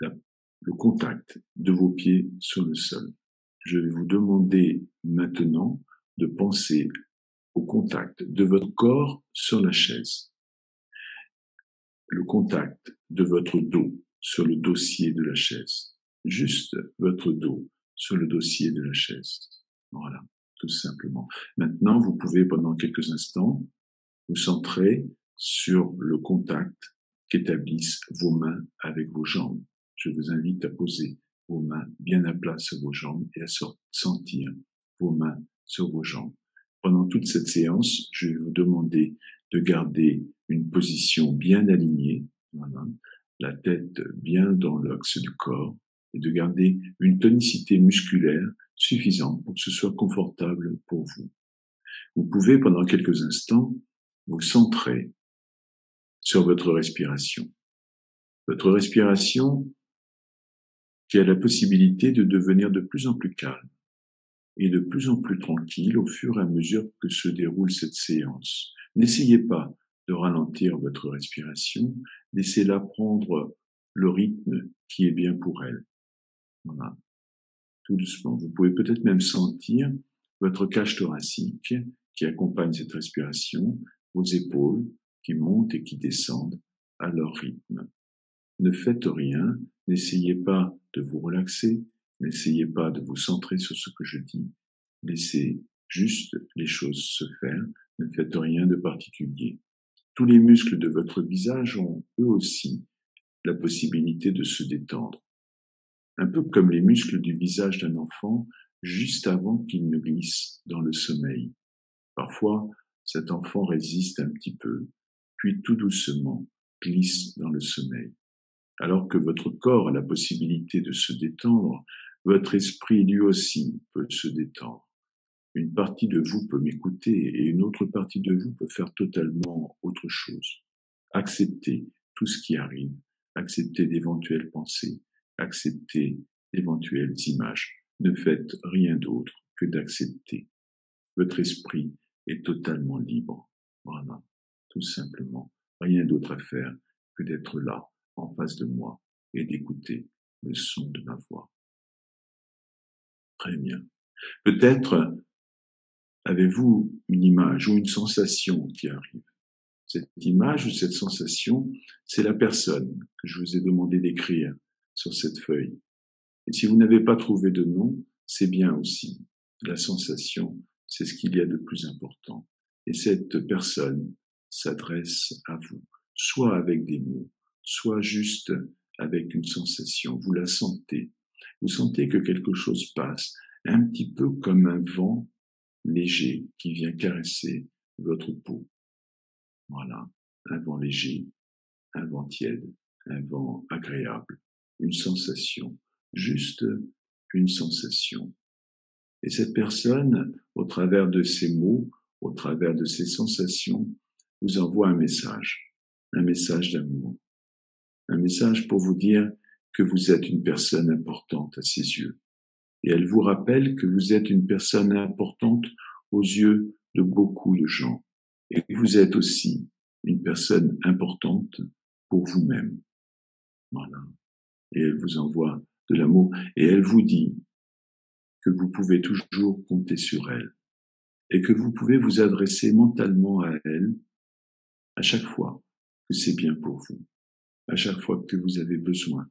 le contact de vos pieds sur le sol. Je vais vous demander maintenant de penser au contact de votre corps sur la chaise, le contact de votre dos sur le dossier de la chaise, juste votre dos sur le dossier de la chaise. Voilà, tout simplement. Maintenant, vous pouvez pendant quelques instants vous centrer sur le contact qu'établissent vos mains avec vos jambes. Je vous invite à poser vos mains bien à plat sur vos jambes et à sentir vos mains sur vos jambes. Pendant toute cette séance, je vais vous demander de garder une position bien alignée, voilà, la tête bien dans l'axe du corps, et de garder une tonicité musculaire suffisante pour que ce soit confortable pour vous. Vous pouvez, pendant quelques instants, vous centrer sur votre respiration. Votre respiration qui a la possibilité de devenir de plus en plus calme et de plus en plus tranquille au fur et à mesure que se déroule cette séance. N'essayez pas de ralentir votre respiration, laissez-la prendre le rythme qui est bien pour elle. Voilà, tout doucement. Vous pouvez peut-être même sentir votre cage thoracique qui accompagne cette respiration, vos épaules qui montent et qui descendent à leur rythme. Ne faites rien, n'essayez pas de vous relaxer, n'essayez pas de vous centrer sur ce que je dis, laissez juste les choses se faire, ne faites rien de particulier. Tous les muscles de votre visage ont eux aussi la possibilité de se détendre. Un peu comme les muscles du visage d'un enfant juste avant qu'il ne glisse dans le sommeil. Parfois, cet enfant résiste un petit peu, puis tout doucement glisse dans le sommeil. Alors que votre corps a la possibilité de se détendre, votre esprit lui aussi peut se détendre. Une partie de vous peut m'écouter et une autre partie de vous peut faire totalement autre chose. Acceptez tout ce qui arrive, acceptez d'éventuelles pensées, acceptez d'éventuelles images. Ne faites rien d'autre que d'accepter. Votre esprit est totalement libre. Voilà, tout simplement. Rien d'autre à faire que d'être là, en face de moi, et d'écouter le son de ma voix. Très bien. Peut-être avez-vous une image ou une sensation qui arrive. Cette image ou cette sensation, c'est la personne que je vous ai demandé d'écrire sur cette feuille. Et si vous n'avez pas trouvé de nom, c'est bien aussi. La sensation, c'est ce qu'il y a de plus important. Et cette personne s'adresse à vous, soit avec des mots, soit juste avec une sensation. Vous la sentez. Vous sentez que quelque chose passe, un petit peu comme un vent léger qui vient caresser votre peau. Voilà, un vent léger, un vent tiède, un vent agréable, une sensation, juste une sensation. Et cette personne, au travers de ces mots, au travers de ces sensations, vous envoie un message d'amour, un message pour vous dire que vous êtes une personne importante à ses yeux. Et elle vous rappelle que vous êtes une personne importante aux yeux de beaucoup de gens. Et que vous êtes aussi une personne importante pour vous-même. Voilà. Et elle vous envoie de l'amour. Et elle vous dit que vous pouvez toujours compter sur elle. Et que vous pouvez vous adresser mentalement à elle à chaque fois que c'est bien pour vous. À chaque fois que vous avez besoin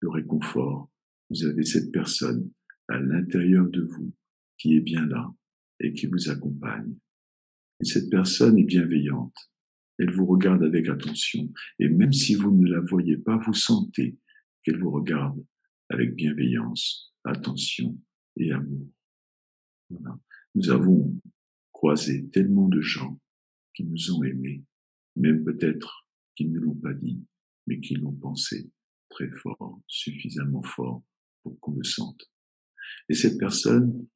de réconfort, vous avez cette personne à l'intérieur de vous qui est bien là et qui vous accompagne. Et cette personne est bienveillante. Elle vous regarde avec attention. Et même si vous ne la voyez pas, vous sentez qu'elle vous regarde avec bienveillance, attention et amour. Voilà. Nous avons croisé tellement de gens qui nous ont aimés, même peut-être qui ne l'ont pas dit, mais qui l'ont pensé très fort, suffisamment fort pour qu'on le sente. Et cette personne,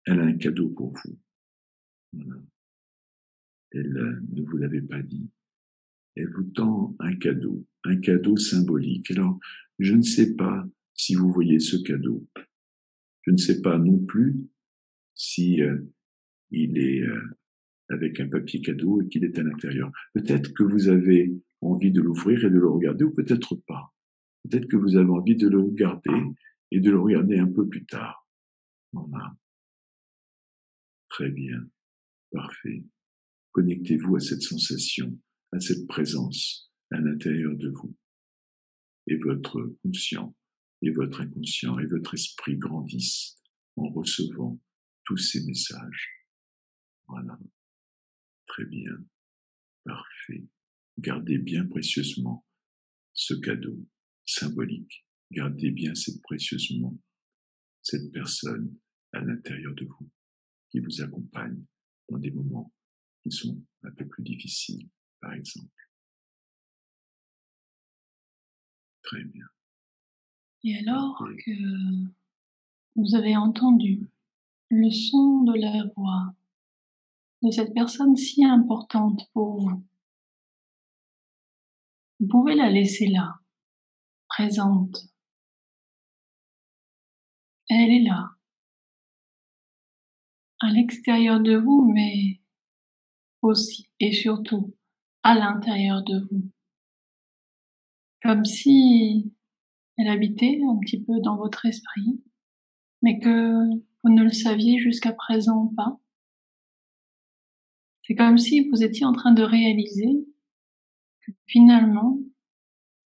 elle a un cadeau pour vous. Voilà. Elle ne vous l'avait pas dit. Elle vous tend un cadeau symbolique. Alors, je ne sais pas si vous voyez ce cadeau. Je ne sais pas non plus si il est avec un papier cadeau et qu'il est à l'intérieur. Peut-être que vous avez envie de l'ouvrir et de le regarder, ou peut-être pas. Peut-être que vous avez envie de le regarder et de le regarder un peu plus tard. Voilà. Très bien. Parfait. Connectez-vous à cette sensation, à cette présence à l'intérieur de vous. Et votre conscient et votre inconscient et votre esprit grandissent en recevant tous ces messages. Voilà, très bien, parfait. Gardez bien précieusement ce cadeau symbolique. Gardez bien précieusement cette personne à l'intérieur de vous qui vous accompagne dans des moments qui sont un peu plus difficiles, par exemple. Très bien. Et alors que vous avez entendu le son de la voix de cette personne si importante pour vous, vous pouvez la laisser là, présente. Elle est là, à l'extérieur de vous, mais aussi et surtout à l'intérieur de vous. Comme si elle habitait un petit peu dans votre esprit, mais que vous ne le saviez jusqu'à présent pas. C'est comme si vous étiez en train de réaliser que finalement,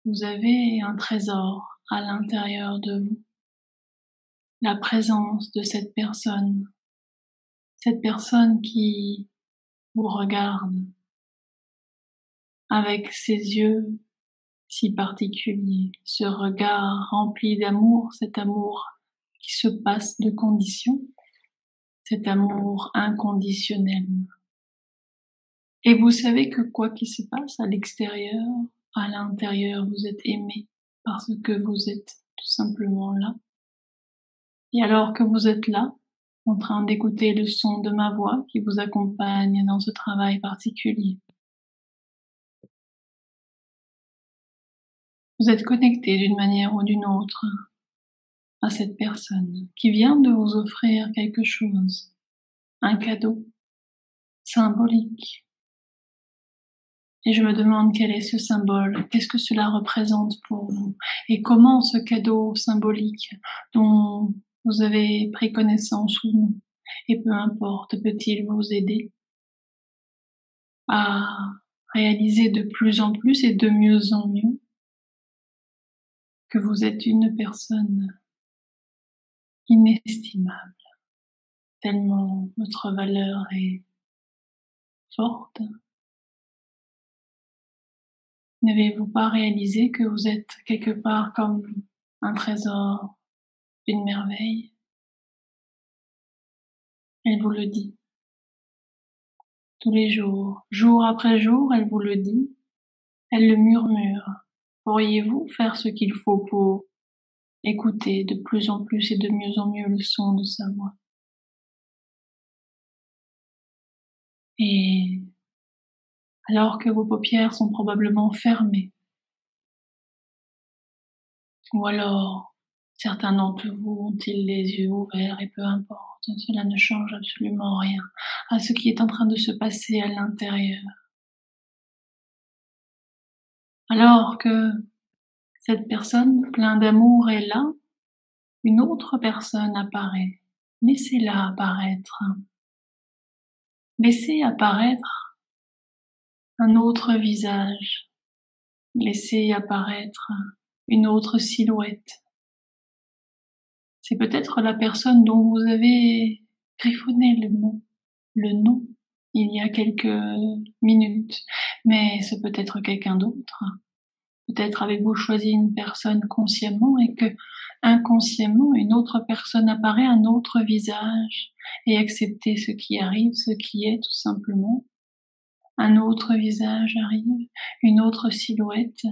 vous avez un trésor à l'intérieur de vous. La présence de cette personne qui vous regarde avec ses yeux si particulier, ce regard rempli d'amour, cet amour qui se passe de conditions, cet amour inconditionnel. Et vous savez que quoi qu'il se passe à l'extérieur, à l'intérieur, vous êtes aimé parce que vous êtes tout simplement là. Et alors que vous êtes là, en train d'écouter le son de ma voix qui vous accompagne dans ce travail particulier, vous êtes connecté d'une manière ou d'une autre à cette personne qui vient de vous offrir quelque chose, un cadeau symbolique. Et je me demande quel est ce symbole, qu'est-ce que cela représente pour vous, et comment ce cadeau symbolique dont vous avez pris connaissance ou non, et peu importe, peut-il vous aider à réaliser de plus en plus et de mieux en mieux que vous êtes une personne inestimable, tellement votre valeur est forte. N'avez-vous pas réalisé que vous êtes quelque part comme un trésor d'une merveille? Elle vous le dit. Tous les jours, jour après jour, elle vous le dit. Elle le murmure. Pourriez-vous faire ce qu'il faut pour écouter de plus en plus et de mieux en mieux le son de sa voix? Et alors que vos paupières sont probablement fermées, ou alors certains d'entre vous ont-ils les yeux ouverts et peu importe, cela ne change absolument rien à ce qui est en train de se passer à l'intérieur. Alors que cette personne pleine d'amour est là, une autre personne apparaît. Laissez-la apparaître. Laissez apparaître un autre visage. Laissez apparaître une autre silhouette. C'est peut-être la personne dont vous avez griffonné le nom, il y a quelques minutes, mais c'est peut-être quelqu'un d'autre. Peut-être avez-vous choisi une personne consciemment et que, inconsciemment, une autre personne apparaît, un autre visage, et acceptez ce qui arrive, ce qui est tout simplement. Un autre visage arrive, une autre silhouette,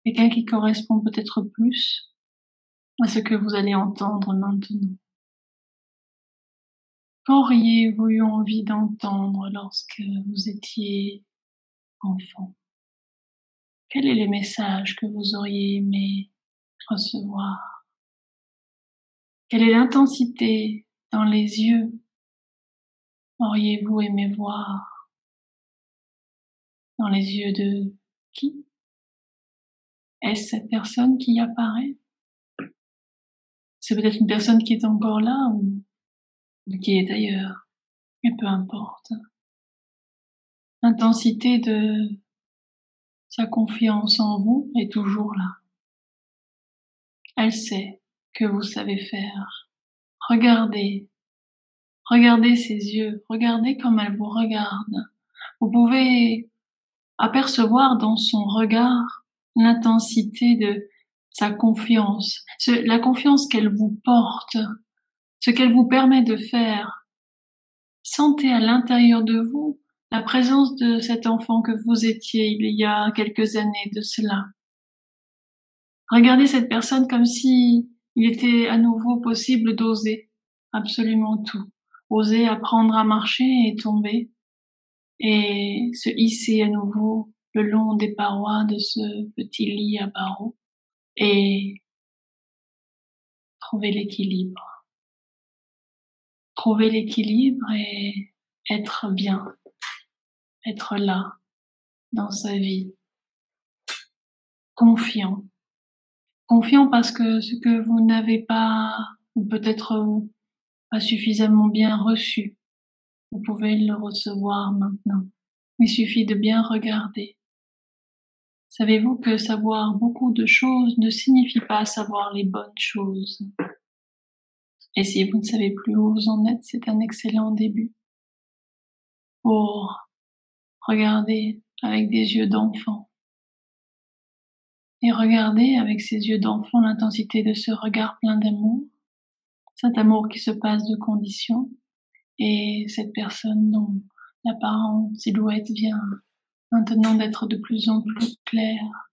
quelqu'un qui correspond peut-être plus à ce que vous allez entendre maintenant. Qu'auriez-vous eu envie d'entendre lorsque vous étiez enfant? Quel est le message que vous auriez aimé recevoir? Quelle est l'intensité dans les yeux auriez-vous aimé voir? Dans les yeux de qui? Est-ce cette personne qui apparaît? C'est peut-être une personne qui est encore là ou qui est ailleurs, mais peu importe. L'intensité de sa confiance en vous est toujours là. Elle sait que vous savez faire Regardez. Regardez ses yeux. Regardez comme elle vous regarde. Vous pouvez apercevoir dans son regard l'intensité de sa confiance, la confiance qu'elle vous porte, ce qu'elle vous permet de faire. Sentez à l'intérieur de vous la présence de cet enfant que vous étiez il y a quelques années de cela. Regardez cette personne comme si il était à nouveau possible d'oser absolument tout. Oser apprendre à marcher et tomber et se hisser à nouveau le long des parois de ce petit lit à barreaux et trouver l'équilibre. Trouver l'équilibre et être bien, être là dans sa vie, confiant. Confiant parce que ce que vous n'avez pas, ou peut-être pas suffisamment bien reçu, vous pouvez le recevoir maintenant. Il suffit de bien regarder. Savez-vous que savoir beaucoup de choses ne signifie pas savoir les bonnes choses? Et si vous ne savez plus où vous en êtes, c'est un excellent début pour regarder avec des yeux d'enfant. Et regarder avec ces yeux d'enfant l'intensité de ce regard plein d'amour, cet amour qui se passe de conditions, et cette personne dont l'apparente silhouette vient maintenant d'être de plus en plus claire.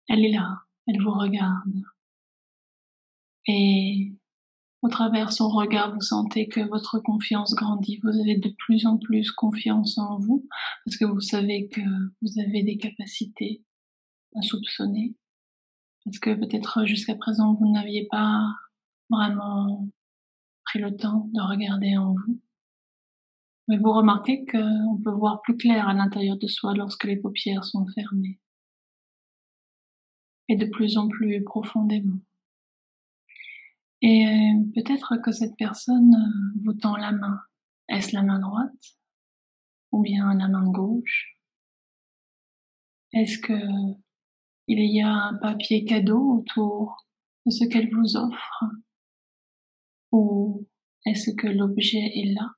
Elle est là, elle vous regarde. Et au travers son regard, vous sentez que votre confiance grandit. Vous avez de plus en plus confiance en vous, parce que vous savez que vous avez des capacités insoupçonnées. Parce que peut-être jusqu'à présent, vous n'aviez pas vraiment pris le temps de regarder en vous. Mais vous remarquez qu'on peut voir plus clair à l'intérieur de soi lorsque les paupières sont fermées. Et de plus en plus profondément. Et peut-être que cette personne vous tend la main. Est-ce la main droite? Ou bien la main gauche? Est-ce que il y a un papier cadeau autour de ce qu'elle vous offre? Ou est-ce que l'objet est là,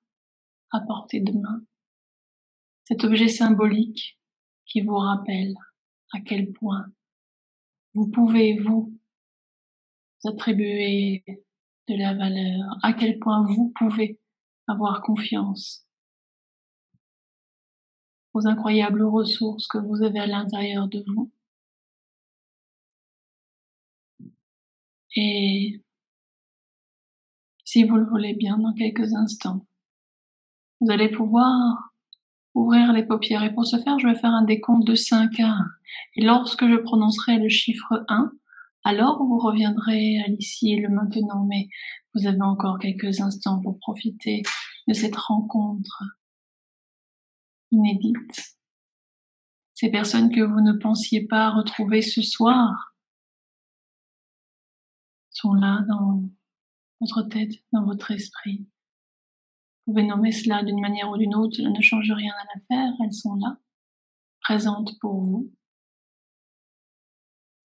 à portée de main? Cet objet symbolique qui vous rappelle à quel point vous pouvez, vous attribuer de la valeur, à quel point vous pouvez avoir confiance aux incroyables ressources que vous avez à l'intérieur de vous. Et si vous le voulez bien, dans quelques instants, vous allez pouvoir ouvrir les paupières. Et pour ce faire, je vais faire un décompte de 5 à 1. Et lorsque je prononcerai le chiffre 1, alors vous reviendrez à l'ici et le maintenant. Mais vous avez encore quelques instants pour profiter de cette rencontre inédite. Ces personnes que vous ne pensiez pas retrouver ce soir sont là dans votre tête, dans votre esprit. Vous pouvez nommer cela d'une manière ou d'une autre, cela ne change rien à l'affaire, elles sont là, présentes pour vous.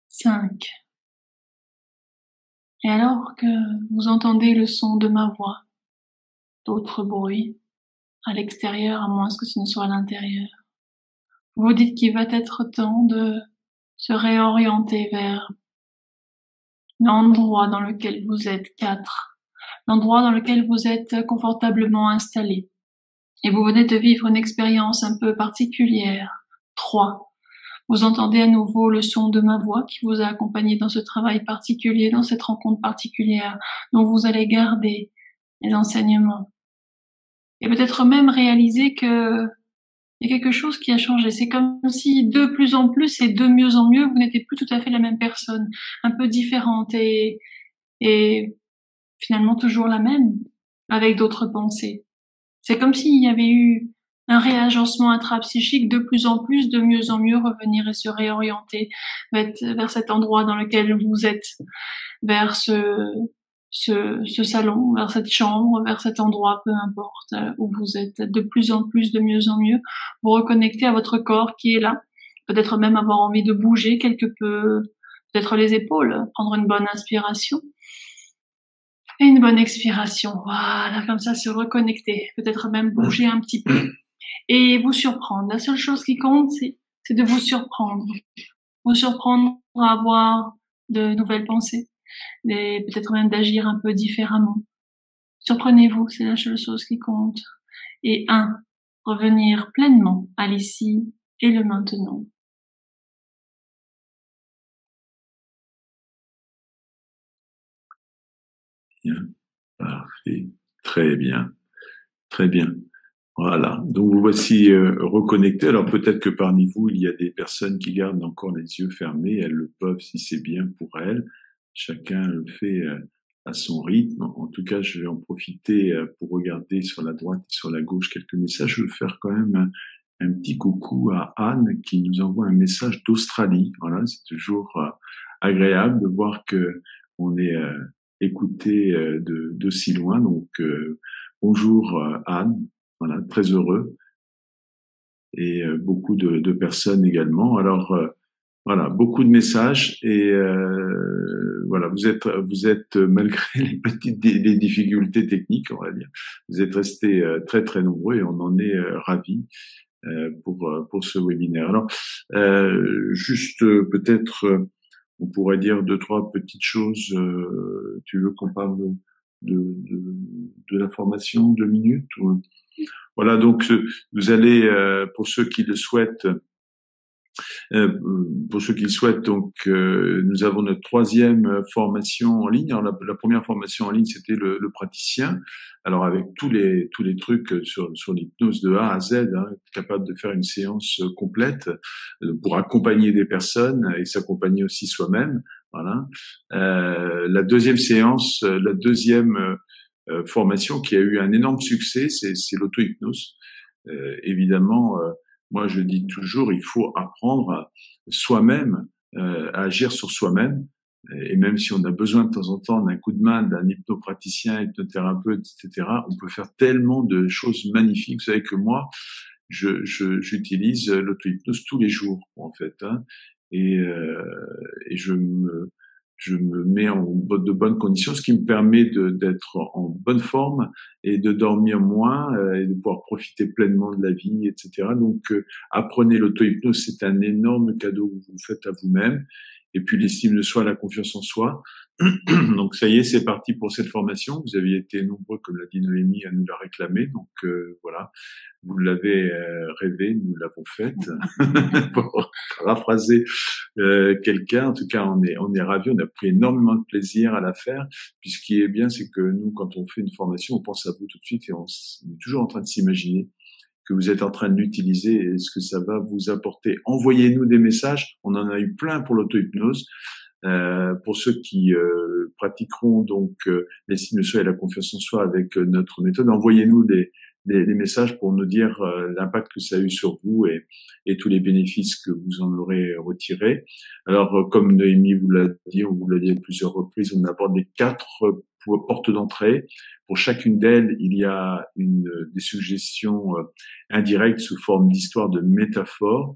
5. Et alors que vous entendez le son de ma voix, d'autres bruits à l'extérieur, à moins que ce ne soit à l'intérieur, vous vous dites qu'il va être temps de se réorienter vers l'endroit dans lequel vous êtes. 4. L'endroit dans lequel vous êtes confortablement installé. Et vous venez de vivre une expérience un peu particulière. 3. Vous entendez à nouveau le son de ma voix qui vous a accompagné dans ce travail particulier, dans cette rencontre particulière, dont vous allez garder les enseignements. Et peut-être même réaliser que il y a quelque chose qui a changé. C'est comme si de plus en plus et de mieux en mieux, vous n'étiez plus tout à fait la même personne, un peu différente et finalement toujours la même, avec d'autres pensées. C'est comme s'il y avait eu un réagencement intrapsychique, de plus en plus, de mieux en mieux, revenir et se réorienter vers cet endroit dans lequel vous êtes, vers ce salon, vers cette chambre, vers cet endroit, peu importe, où vous êtes, de plus en plus, de mieux en mieux, vous reconnectez à votre corps qui est là, peut-être même avoir envie de bouger quelque peu, peut-être les épaules, prendre une bonne inspiration. Et une bonne expiration. Voilà, comme ça, se reconnecter. Peut-être même bouger un petit peu. Et vous surprendre. La seule chose qui compte, c'est de vous surprendre. Vous surprendre à avoir de nouvelles pensées. Et peut-être même d'agir un peu différemment. Surprenez-vous, c'est la seule chose qui compte. Et revenir pleinement à l'ici et le maintenant. Bien, parfait, très bien, très bien. Voilà, donc vous voici reconnectés. Alors peut-être que parmi vous, il y a des personnes qui gardent encore les yeux fermés. Elles le peuvent si c'est bien pour elles. Chacun le fait à son rythme. En tout cas, je vais en profiter pour regarder sur la droite et sur la gauche quelques messages. Je veux faire quand même un petit coucou à Anne qui nous envoie un message d'Australie. Voilà, c'est toujours agréable de voir que on est écouté de si loin. Donc bonjour Anne. Voilà, très heureux et beaucoup de personnes également. Alors voilà, beaucoup de messages et voilà, vous êtes malgré les difficultés techniques, on va dire, vous êtes restés très très nombreux et on en est ravis pour ce webinaire. Alors juste peut-être on pourrait dire deux trois petites choses. Tu veux qu'on parle de la formation 2 minutes ou... Voilà, donc vous allez, pour ceux qui le souhaitent, donc nous avons notre 3e formation en ligne. Alors, la première formation en ligne, c'était le praticien. Alors avec tous les trucs sur l'hypnose de A à Z, hein, capable de faire une séance complète pour accompagner des personnes et s'accompagner aussi soi-même. Voilà. La deuxième séance, la deuxième formation qui a eu un énorme succès, c'est l'auto-hypnose. Évidemment, moi je dis toujours, il faut apprendre soi-même à agir sur soi-même. Et même si on a besoin de temps en temps d'un coup de main, d'un hypnopraticien, hypnothérapeute, etc., on peut faire tellement de choses magnifiques. Vous savez que moi, j'utilise l'auto-hypnose tous les jours, en fait, hein, et je me mets en de bonnes conditions, ce qui me permet d'être en bonne forme et de dormir moins et de pouvoir profiter pleinement de la vie, etc. Donc, apprenez l'auto-hypnose, c'est un énorme cadeau que vous faites à vous-même. Et puis l'estime de soi, la confiance en soi. Donc ça y est, c'est parti pour cette formation. Vous aviez été nombreux, comme l'a dit Noémie, à nous la réclamer. Donc voilà, vous l'avez rêvé, nous l'avons faite. Pour paraphraser quelqu'un, en tout cas, on est ravis. On a pris énormément de plaisir à la faire. Puis ce qui est bien, c'est que nous, quand on fait une formation, on pense à vous tout de suite et on est toujours en train de s'imaginer que vous êtes en train de l'utiliser et ce que ça va vous apporter. Envoyez-nous des messages. On en a eu plein pour l'auto-hypnose. Pour ceux qui pratiqueront donc l'estime de soi et la confiance en soi avec notre méthode, envoyez-nous des messages pour nous dire l'impact que ça a eu sur vous et tous les bénéfices que vous en aurez retirés. Alors, comme Noémie vous l'a dit, on vous l'a dit à plusieurs reprises, on aborde les 4 portes d'entrée. Pour chacune d'elles, il y a des suggestions indirectes sous forme d'histoire, de métaphores.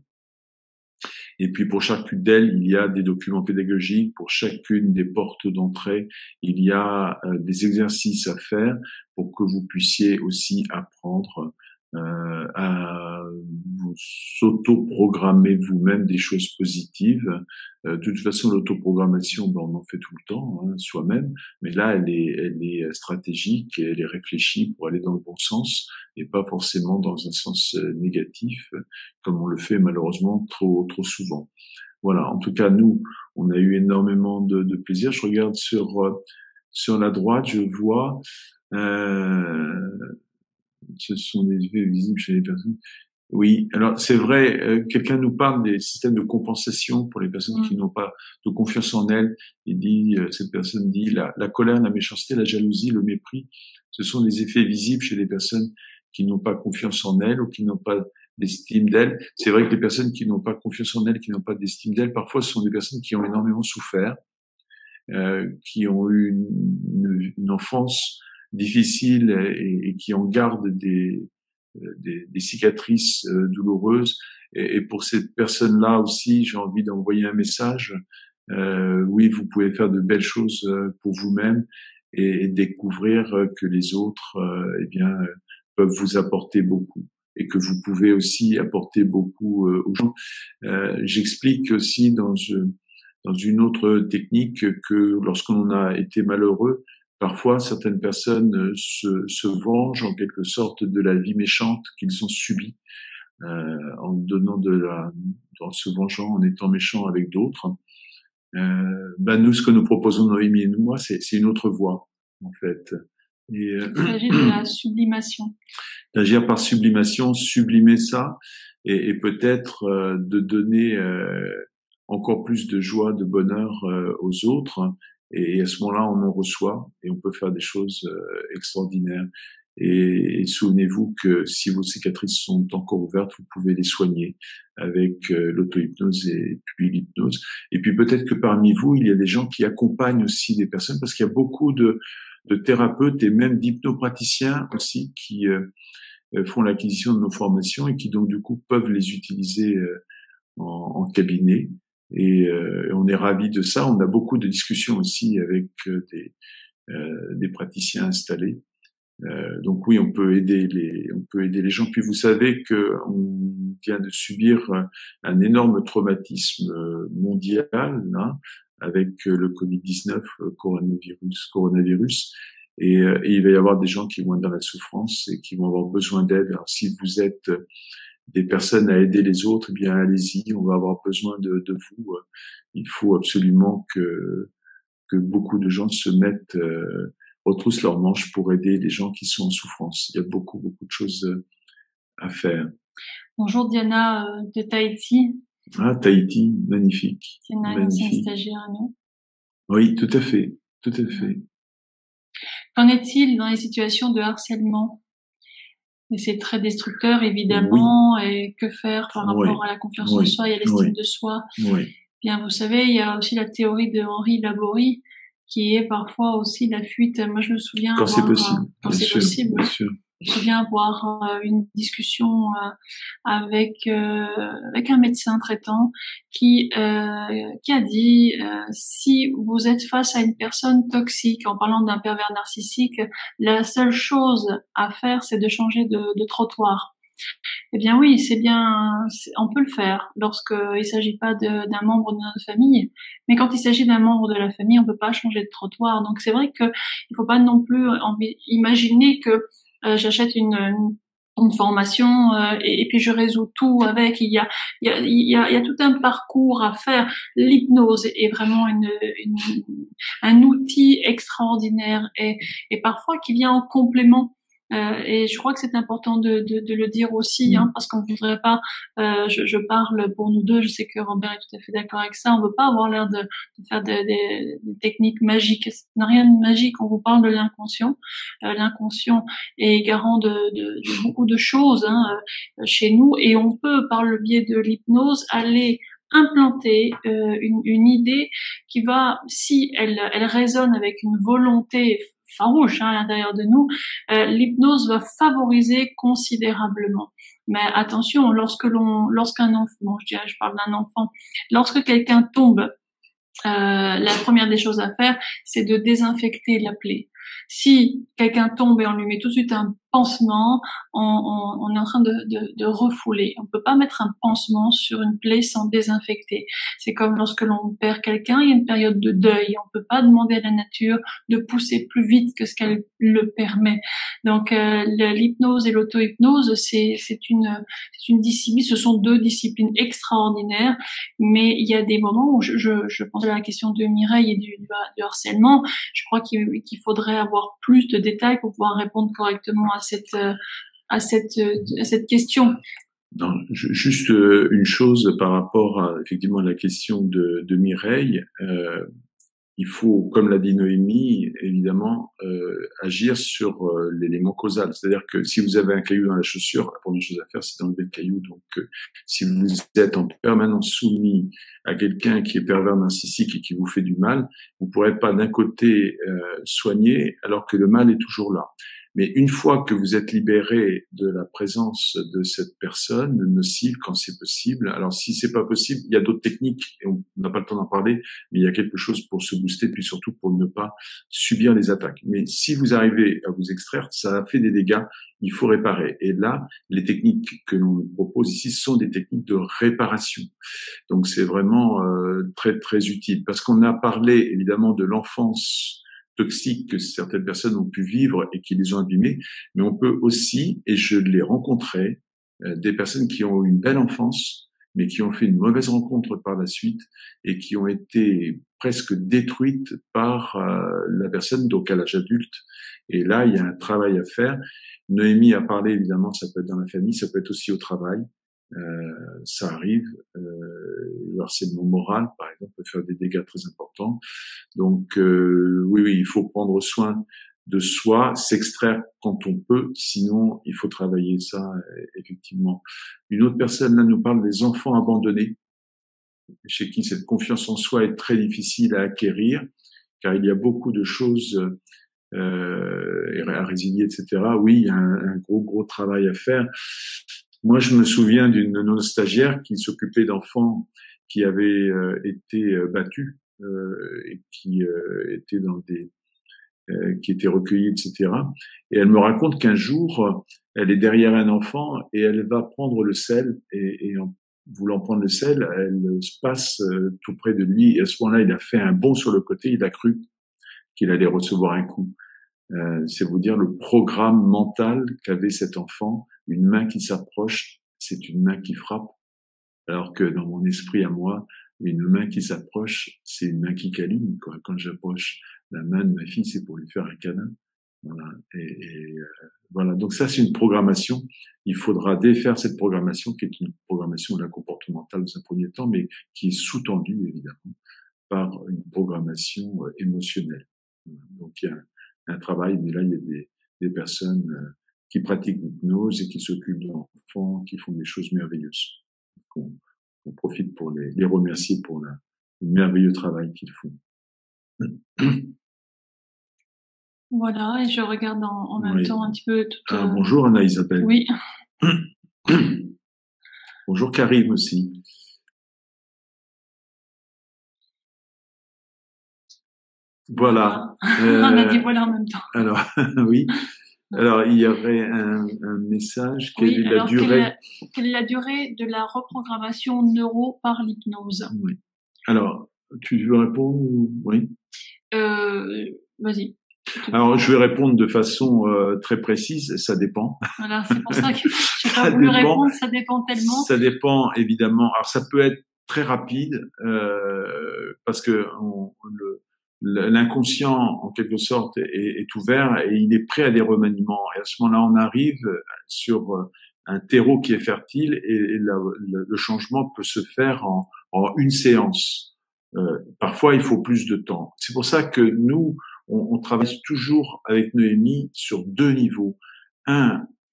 Et puis pour chacune d'elles, il y a des documents pédagogiques. Pour chacune des portes d'entrée, il y a des exercices à faire pour que vous puissiez aussi apprendre à vous s'auto-programmer vous-même des choses positives. De toute façon, l'autoprogrammation, on en fait tout le temps, hein, soi-même, mais là, elle est stratégique et elle est réfléchie pour aller dans le bon sens et pas forcément dans un sens négatif, comme on le fait malheureusement trop souvent. Voilà. En tout cas, nous, on a eu énormément de plaisir. Je regarde sur la droite, je vois. Ce sont des effets visibles chez les personnes. Oui, alors c'est vrai, quelqu'un nous parle des systèmes de compensation pour les personnes qui n'ont pas de confiance en elles. Il dit, cette personne dit, la colère, la méchanceté, la jalousie, le mépris, ce sont des effets visibles chez les personnes qui n'ont pas confiance en elles ou qui n'ont pas d'estime d'elles. C'est vrai que les personnes qui n'ont pas confiance en elles, qui n'ont pas d'estime d'elles, parfois ce sont des personnes qui ont énormément souffert, qui ont eu une enfance difficiles et qui en gardent des cicatrices douloureuses. Et pour ces personnes-là aussi, j'ai envie d'envoyer un message. Oui, vous pouvez faire de belles choses pour vous-même et découvrir que les autres, eh bien, peuvent vous apporter beaucoup et que vous pouvez aussi apporter beaucoup aux gens. J'explique aussi dans une autre technique que lorsqu'on a été malheureux, parfois certaines personnes se vengent en quelque sorte de la vie méchante qu'ils ont subie, en donnant en se vengeant, en étant méchant avec d'autres. Nous, ce que nous proposons, Noémie et moi, c'est une autre voie, en fait. Et, il s'agit de la sublimation. D'agir par sublimation, sublimer ça, et peut-être de donner encore plus de joie, de bonheur aux autres. Et à ce moment-là, on en reçoit et on peut faire des choses extraordinaires. Et souvenez-vous que si vos cicatrices sont encore ouvertes, vous pouvez les soigner avec l'auto-hypnose et puis l'hypnose. Et puis peut-être que parmi vous, il y a des gens qui accompagnent aussi des personnes, parce qu'il y a beaucoup de thérapeutes et même d'hypnopraticiens aussi qui font l'acquisition de nos formations et qui donc du coup peuvent les utiliser en cabinet. Et on est ravis de ça. On a beaucoup de discussions aussi avec des praticiens installés. Donc oui, on peut aider les gens. Puis vous savez que on vient de subir un énorme traumatisme mondial, hein, avec le Covid-19, coronavirus, et il va y avoir des gens qui vont être dans la souffrance et qui vont avoir besoin d'aide. Alors si vous êtes des personnes à aider les autres, eh bien allez-y, on va avoir besoin de vous. Il faut absolument que beaucoup de gens se mettent retroussent leurs manches pour aider les gens qui sont en souffrance. Il y a beaucoup de choses à faire. Bonjour Diana de Tahiti. Ah, Tahiti, magnifique. Diana, une ancienne stagiaire à nous. Oui, tout à fait, tout à fait. Qu'en est-il dans les situations de harcèlement? Et c'est très destructeur, évidemment, oui. Et que faire par rapport à la confiance en soi et à l'estime de soi? Bien, vous savez, il y a aussi la théorie de Henri Laborie, qui est parfois aussi la fuite. Moi, je me souviens quand c'est possible, quand c'est possible. Bien sûr. Je me souviens avoir une discussion avec un médecin traitant qui a dit si vous êtes face à une personne toxique, en parlant d'un pervers narcissique, la seule chose à faire, c'est de changer de trottoir. Eh bien oui, c'est bien, on peut le faire lorsqu'il s'agit pas d'un membre de notre famille, mais quand il s'agit d'un membre de la famille, on peut pas changer de trottoir. Donc c'est vrai que il faut pas non plus imaginer que j'achète une formation et puis je résous tout avec. Il y a tout un parcours à faire. L'hypnose est vraiment un outil extraordinaire et parfois qui vient en complément. Et je crois que c'est important de le dire aussi, hein, parce qu'on ne voudrait pas, je parle pour nous deux, je sais que Robert est tout à fait d'accord avec ça, on ne veut pas avoir l'air de faire des techniques magiques. Ça n'a rien de magique, on vous parle de l'inconscient. L'inconscient est garant de beaucoup de choses, hein, chez nous, et on peut, par le biais de l'hypnose, aller implanter une idée qui va, si elle résonne avec une volonté farouche, hein, à l'intérieur de nous, l'hypnose va favoriser considérablement. Mais attention, lorsqu'un enfant, bon, je parle d'un enfant, lorsque quelqu'un tombe, la première des choses à faire, c'est de désinfecter la plaie. Si quelqu'un tombe et on lui met tout de suite un pansement, on est en train de refouler. On peut pas mettre un pansement sur une plaie sans désinfecter. C'est comme lorsque l'on perd quelqu'un, il y a une période de deuil. On peut pas demander à la nature de pousser plus vite que ce qu'elle le permet. Donc l'hypnose et l'auto-hypnose, c'est une discipline. Ce sont deux disciplines extraordinaires. Mais il y a des moments où je pense à la question de Mireille et du harcèlement. Je crois qu'il faudrait avoir plus de détails pour pouvoir répondre correctement à cette question. Non, juste une chose par rapport à effectivement à la question de Mireille. Il faut, comme l'a dit Noémie, évidemment agir sur l'élément causal. C'est-à-dire que si vous avez un caillou dans la chaussure, la première chose à faire, c'est d'enlever le caillou. Donc, si vous êtes en permanence soumis à quelqu'un qui est pervers narcissique et qui vous fait du mal, vous ne pourrez pas d'un côté soigner alors que le mal est toujours là. Mais une fois que vous êtes libéré de la présence de cette personne nocive, quand c'est possible, alors si c'est pas possible, il y a d'autres techniques, et on n'a pas le temps d'en parler, mais il y a quelque chose pour se booster, puis surtout pour ne pas subir les attaques. Mais si vous arrivez à vous extraire, ça a fait des dégâts, il faut réparer. Et là, les techniques que l'on propose ici sont des techniques de réparation. Donc c'est vraiment très très utile, parce qu'on a parlé évidemment de l'enfance toxiques que certaines personnes ont pu vivre et qui les ont abîmés, mais on peut aussi, et je l'ai rencontré, des personnes qui ont eu une belle enfance, mais qui ont fait une mauvaise rencontre par la suite et qui ont été presque détruites par la personne, donc à l'âge adulte. Et là, il y a un travail à faire. Noémie a parlé, évidemment, ça peut être dans la famille, ça peut être aussi au travail. Ça arrive. Le harcèlement moral, par exemple, peut faire des dégâts très importants. Donc, oui, il faut prendre soin de soi, s'extraire quand on peut, sinon il faut travailler ça, effectivement. Une autre personne, là, nous parle des enfants abandonnés, chez qui cette confiance en soi est très difficile à acquérir, car il y a beaucoup de choses à résilier, etc. Oui, il y a un gros travail à faire. Moi, je me souviens d'une de nos stagiaires qui s'occupait d'enfants qui avaient été battus et qui étaient dans des qui étaient recueillis, etc. Et elle me raconte qu'un jour, elle est derrière un enfant et elle va prendre le sel et en voulant prendre le sel, elle se passe tout près de lui. Et à ce moment-là, il a fait un bond sur le côté. Il a cru qu'il allait recevoir un coup. C'est vous dire le programme mental qu'avait cet enfant. Une main qui s'approche, c'est une main qui frappe. Alors que dans mon esprit à moi, une main qui s'approche, c'est une main qui câline, quoi. Quand j'approche la main de ma fille, c'est pour lui faire un câlin. Voilà. Voilà. Donc ça, c'est une programmation. Il faudra défaire cette programmation, qui est une programmation de la comportementale dans un premier temps, mais qui est sous-tendue, évidemment, par une programmation émotionnelle. Donc il y a un travail, mais là, il y a des personnes qui pratiquent l'hypnose et qui s'occupent d'enfants, qui font des choses merveilleuses. On profite pour les remercier pour le merveilleux travail qu'ils font. Voilà, et je regarde en même temps un petit peu tout. Bonjour Anna-Isabelle. Oui. Bonjour Karim aussi. Voilà. On a dit voilà en même temps. Alors, oui. Alors, il y aurait un message. Quelle est la durée quelle est la durée de la reprogrammation neuro par l'hypnose? Oui. Alors, tu veux répondre? Oui. Vas-y. Alors, je vais répondre de façon très précise. Ça dépend. Voilà, c'est pour ça que je n'ai pas voulu répondre. Ça dépend tellement. Ça dépend évidemment. Alors, ça peut être très rapide parce que l'inconscient, en quelque sorte, est ouvert et il est prêt à des remaniements. Et à ce moment-là, on arrive sur un terreau qui est fertile et le changement peut se faire en une séance. Parfois, il faut plus de temps. C'est pour ça que nous, on travaille toujours avec Noémie sur deux niveaux.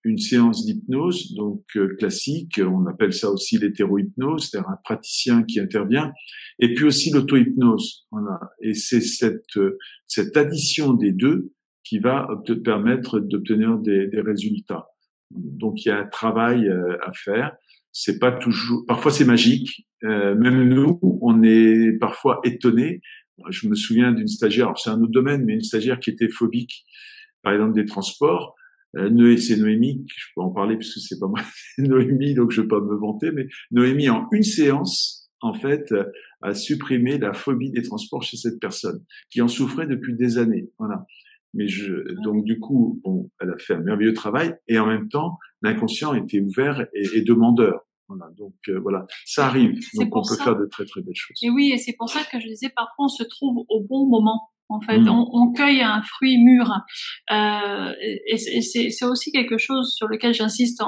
Une séance d'hypnose, donc classique, on appelle ça aussi l'hétérohypnose, c'est-à-dire un praticien qui intervient, et puis aussi l'auto-hypnose. Voilà. Et c'est cette addition des deux qui va te permettre d'obtenir des résultats. Donc il y a un travail à faire. C'est pas toujours, parfois c'est magique. Même nous, on est parfois étonnés. Je me souviens d'une stagiaire, alors c'est un autre domaine, mais une stagiaire qui était phobique, par exemple des transports. C'est Noémie, je peux en parler puisque c'est pas moi, c'est Noémie, donc je vais pas me vanter, mais Noémie, en une séance, en fait, a supprimé la phobie des transports chez cette personne, qui en souffrait depuis des années. Voilà. Mais donc du coup, bon, elle a fait un merveilleux travail, et en même temps, l'inconscient était ouvert et demandeur. Voilà. Donc voilà, ça arrive. Donc on peut faire de très très belles choses. Et oui, et c'est pour ça que je disais, parfois on se trouve au bon moment. En fait, on cueille un fruit mûr, et c'est aussi quelque chose sur lequel j'insiste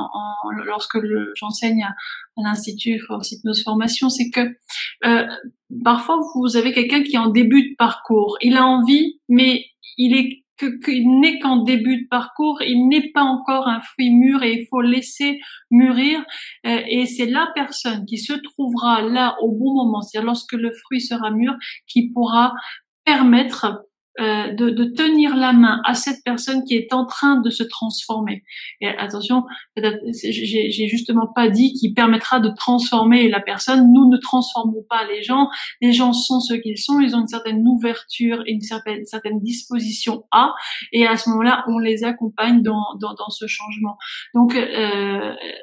lorsque j'enseigne à l'Institut France Hypnose Formation, c'est que parfois vous avez quelqu'un qui est en début de parcours, il a envie, mais il n'est qu'en début de parcours, il n'est pas encore un fruit mûr et il faut laisser mûrir, et c'est la personne qui se trouvera là au bon moment, c'est-à-dire lorsque le fruit sera mûr, qui pourra permettre de tenir la main à cette personne qui est en train de se transformer. Et attention, j'ai justement pas dit qu'il permettra de transformer la personne. Nous ne transformons pas les gens. Les gens sont ce qu'ils sont. Ils ont une certaine ouverture et une certaine disposition à. Et à ce moment-là, on les accompagne dans ce changement. Donc,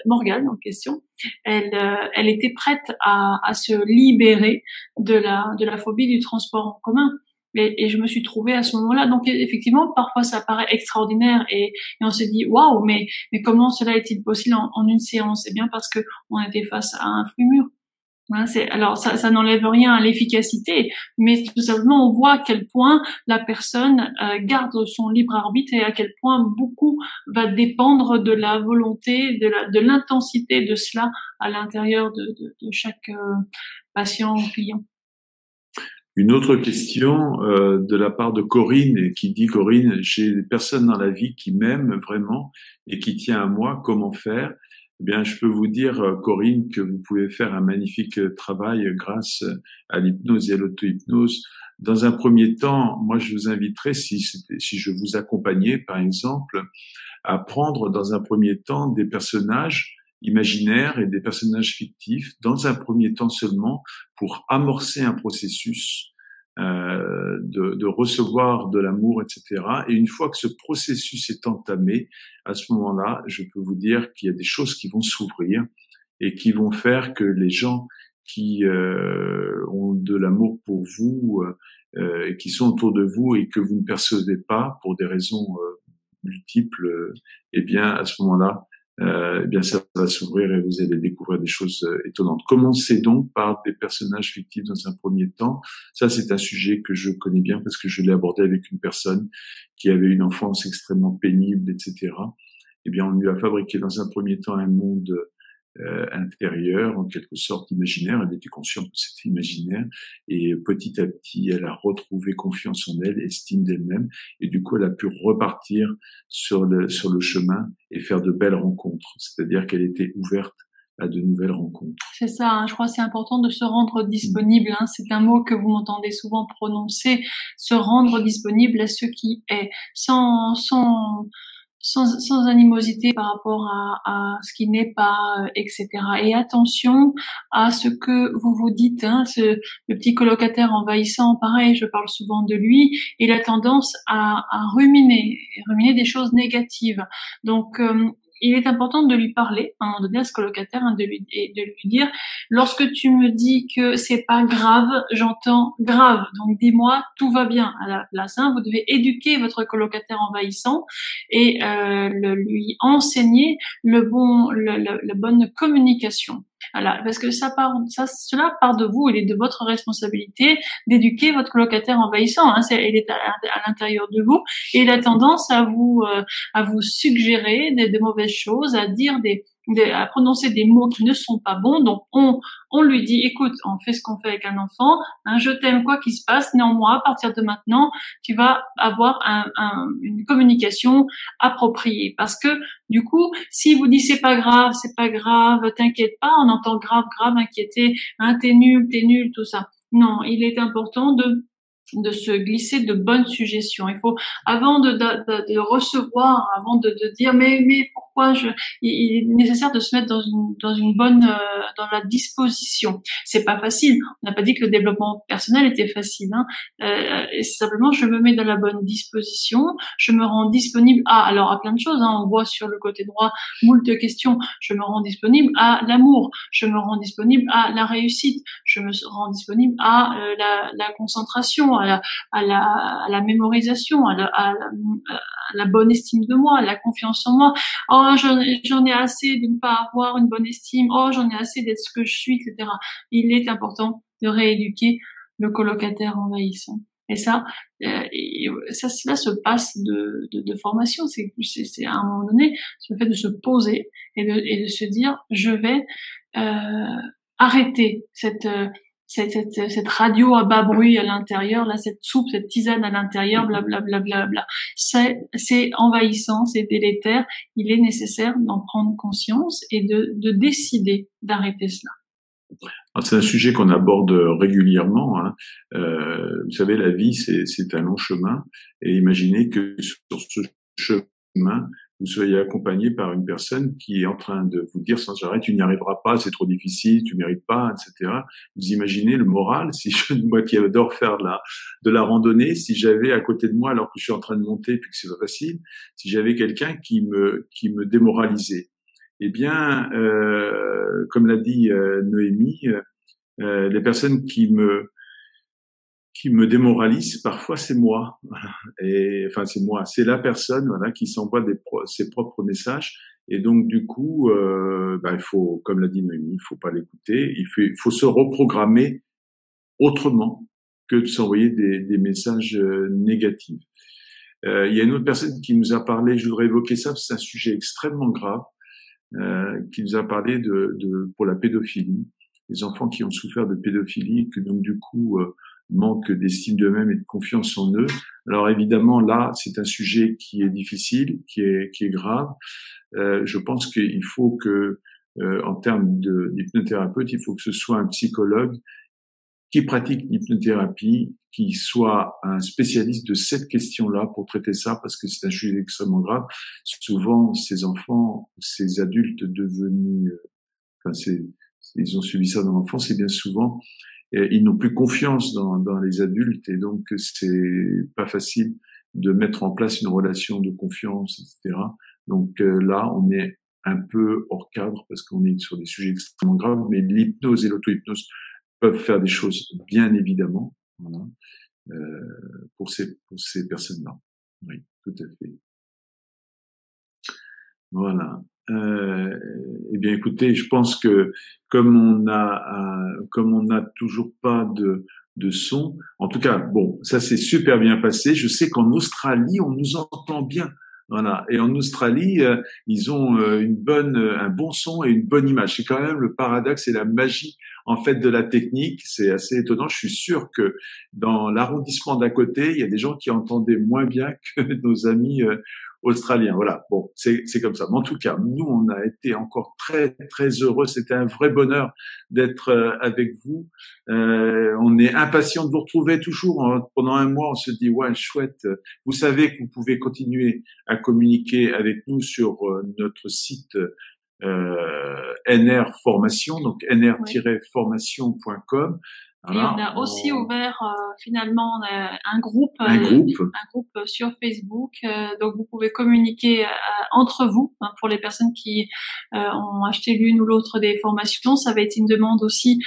Morgane, en question, elle était prête à se libérer de la phobie du transport en commun. Et je me suis trouvée à ce moment-là. Donc effectivement, parfois ça paraît extraordinaire et on se dit waouh, mais comment cela est-il possible en une séance? C'est bien parce que on était face à un fruit mûr. Voilà, alors ça n'enlève rien à l'efficacité, mais tout simplement on voit à quel point la personne garde son libre arbitre et à quel point beaucoup va dépendre de la volonté, de l'intensité de cela à l'intérieur de chaque patient ou client. Une autre question de la part de Corinne qui dit: Corinne, j'ai des personnes dans la vie qui m'aiment vraiment et qui tiennent à moi, comment faire? Eh bien, je peux vous dire, Corinne, que vous pouvez faire un magnifique travail grâce à l'hypnose et à l'auto-hypnose. Dans un premier temps, moi, je vous inviterais, si je vous accompagnais, par exemple, à prendre dans un premier temps des personnages imaginaires et des personnages fictifs, dans un premier temps seulement, pour amorcer un processus de recevoir de l'amour, etc. Et une fois que ce processus est entamé, à ce moment-là, je peux vous dire qu'il y a des choses qui vont s'ouvrir et qui vont faire que les gens qui ont de l'amour pour vous et qui sont autour de vous et que vous ne percevez pas pour des raisons multiples, eh bien, à ce moment-là, eh bien, ça va s'ouvrir et vous allez découvrir des choses étonnantes. Commencez donc par des personnages fictifs dans un premier temps. Ça, c'est un sujet que je connais bien parce que je l'ai abordé avec une personne qui avait une enfance extrêmement pénible, etc. Eh bien, on lui a fabriqué dans un premier temps un monde intérieure, en quelque sorte imaginaire. Elle était consciente que c'était imaginaire et petit à petit, elle a retrouvé confiance en elle, estime d'elle-même et du coup, elle a pu repartir sur le chemin et faire de belles rencontres. C'est-à-dire qu'elle était ouverte à de nouvelles rencontres. C'est ça, hein, je crois que c'est important de se rendre disponible. Hein, c'est un mot que vous m'entendez souvent prononcer, se rendre disponible à ce qui est, sans animosité par rapport à ce qui n'est pas, etc. Et attention à ce que vous vous dites. Hein, le petit colocataire envahissant, pareil, je parle souvent de lui. Il a tendance à ruminer des choses négatives. Donc il est important de lui parler à un moment donné à ce colocataire, hein, de lui dire: lorsque tu me dis que c'est pas grave, j'entends grave. Donc dis-moi tout va bien à la place. Hein. Vous devez éduquer votre colocataire envahissant et lui enseigner la bonne communication. Voilà, parce que cela part de vous, il est de votre responsabilité d'éduquer votre colocataire envahissant. Hein, il est à l'intérieur de vous et il a tendance à vous suggérer de mauvaises choses, à dire à prononcer des mots qui ne sont pas bons. Donc on lui dit: écoute, on fait ce qu'on fait avec un enfant, hein, je t'aime quoi qu'il se passe, néanmoins à partir de maintenant tu vas avoir une communication appropriée, parce que du coup si vous dites c'est pas grave, t'inquiète pas, on entend grave, inquiéter, hein, t'es nul, tout ça. Non, il est important de se glisser de bonnes suggestions. Il faut, avant de recevoir, avant de dire mais pourquoi il est nécessaire de se mettre dans une bonne, dans la disposition. C'est pas facile. On n'a pas dit que le développement personnel était facile, hein. Et simplement, je me mets dans la bonne disposition, je me rends disponible à plein de choses, hein. On voit sur le côté droit moult questions. Je me rends disponible à l'amour, je me rends disponible à la réussite, je me rends disponible à la concentration, à la mémorisation, à la bonne estime de moi, à la confiance en moi. Oh, j'en ai assez de ne pas avoir une bonne estime. Oh, j'en ai assez d'être ce que je suis, etc. Il est important de rééduquer le colocataire envahissant. Et ça, cela se passe de formation. C'est à un moment donné, le fait de se poser et de se dire: je vais arrêter cette radio à bas bruit à l'intérieur, là, cette soupe, cette tisane à l'intérieur, blablabla. C'est envahissant, c'est délétère. Il est nécessaire d'en prendre conscience et de décider d'arrêter cela. Alors, c'est un sujet qu'on aborde régulièrement, hein. Vous savez, la vie, c'est un long chemin. Et imaginez que sur ce chemin, vous soyez accompagné par une personne qui est en train de vous dire sans arrêt, tu n'y arriveras pas, c'est trop difficile, tu mérites pas, etc. Vous imaginez le moral, si moi qui adore faire de la randonnée, si j'avais à côté de moi, alors que je suis en train de monter puis que c'est pas facile, si j'avais quelqu'un qui me démoralisait. Eh bien, comme l'a dit Noémie, les personnes qui me démoralisent, parfois c'est moi. Et enfin c'est moi, c'est la personne voilà qui s'envoie ses propres messages. Et donc du coup, il faut, comme l'a dit Noémie, il faut pas l'écouter. Il faut se reprogrammer autrement que de s'envoyer des messages négatifs. Il y a une autre personne qui nous a parlé. Je voudrais évoquer ça, c'est un sujet extrêmement grave. Qui nous a parlé pour la pédophilie, les enfants qui ont souffert de pédophilie, que donc du coup manquent d'estime d'eux-mêmes et de confiance en eux. Alors évidemment là, c'est un sujet qui est difficile, qui est grave. Je pense qu'il faut que, en termes d'hypnothérapeute, il faut que ce soit un psychologue qui pratique l'hypnothérapie, qui soit un spécialiste de cette question-là pour traiter ça, parce que c'est un sujet extrêmement grave. Souvent, ces enfants, ces adultes devenus, ils ont subi ça dans l'enfance, et bien souvent, ils n'ont plus confiance dans les adultes, et donc c'est pas facile de mettre en place une relation de confiance, etc. Donc là, on est un peu hors cadre parce qu'on est sur des sujets extrêmement graves, mais l'hypnose et l'auto-hypnose peuvent faire des choses, bien évidemment, voilà, pour ces personnes-là. Oui, tout à fait. Voilà. Eh bien, écoutez, je pense que comme on n'a toujours pas de son, en tout cas, bon, ça s'est super bien passé. Je sais qu'en Australie, on nous entend bien. Voilà. Et en Australie, ils ont un bon son et une bonne image. C'est quand même le paradoxe et la magie, en fait, de la technique. C'est assez étonnant. Je suis sûr que dans l'arrondissement d'à côté, il y a des gens qui entendaient moins bien que nos amis australiens. Voilà. Bon, c'est comme ça. Mais en tout cas, nous, on a été encore très, très heureux. C'était un vrai bonheur d'être avec vous. On est impatient de vous retrouver toujours. Hein. Pendant un mois, on se dit, ouais, chouette. Vous savez que vous pouvez continuer à communiquer avec nous sur notre site NR Formation, donc nr-formation.com. Voilà, et on a aussi ouvert finalement un groupe sur Facebook, donc vous pouvez communiquer entre vous, hein, pour les personnes qui ont acheté l'une ou l'autre des formations. Ça avait été une demande aussi,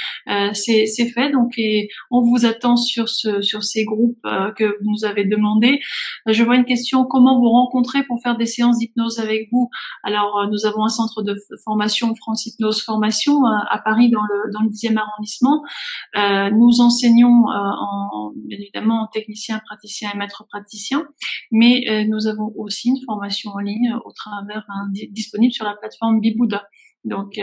c'est fait, donc et on vous attend sur ces groupes que vous nous avez demandé. Je vois une question: comment vous rencontrer pour faire des séances d'hypnose avec vous? Alors nous avons un centre de formation France Hypnose Formation à Paris dans le 10e arrondissement. Nous enseignons bien évidemment en technicien, praticien et maître praticien, mais nous avons aussi une formation en ligne au travers disponible sur la plateforme Bibouda. Donc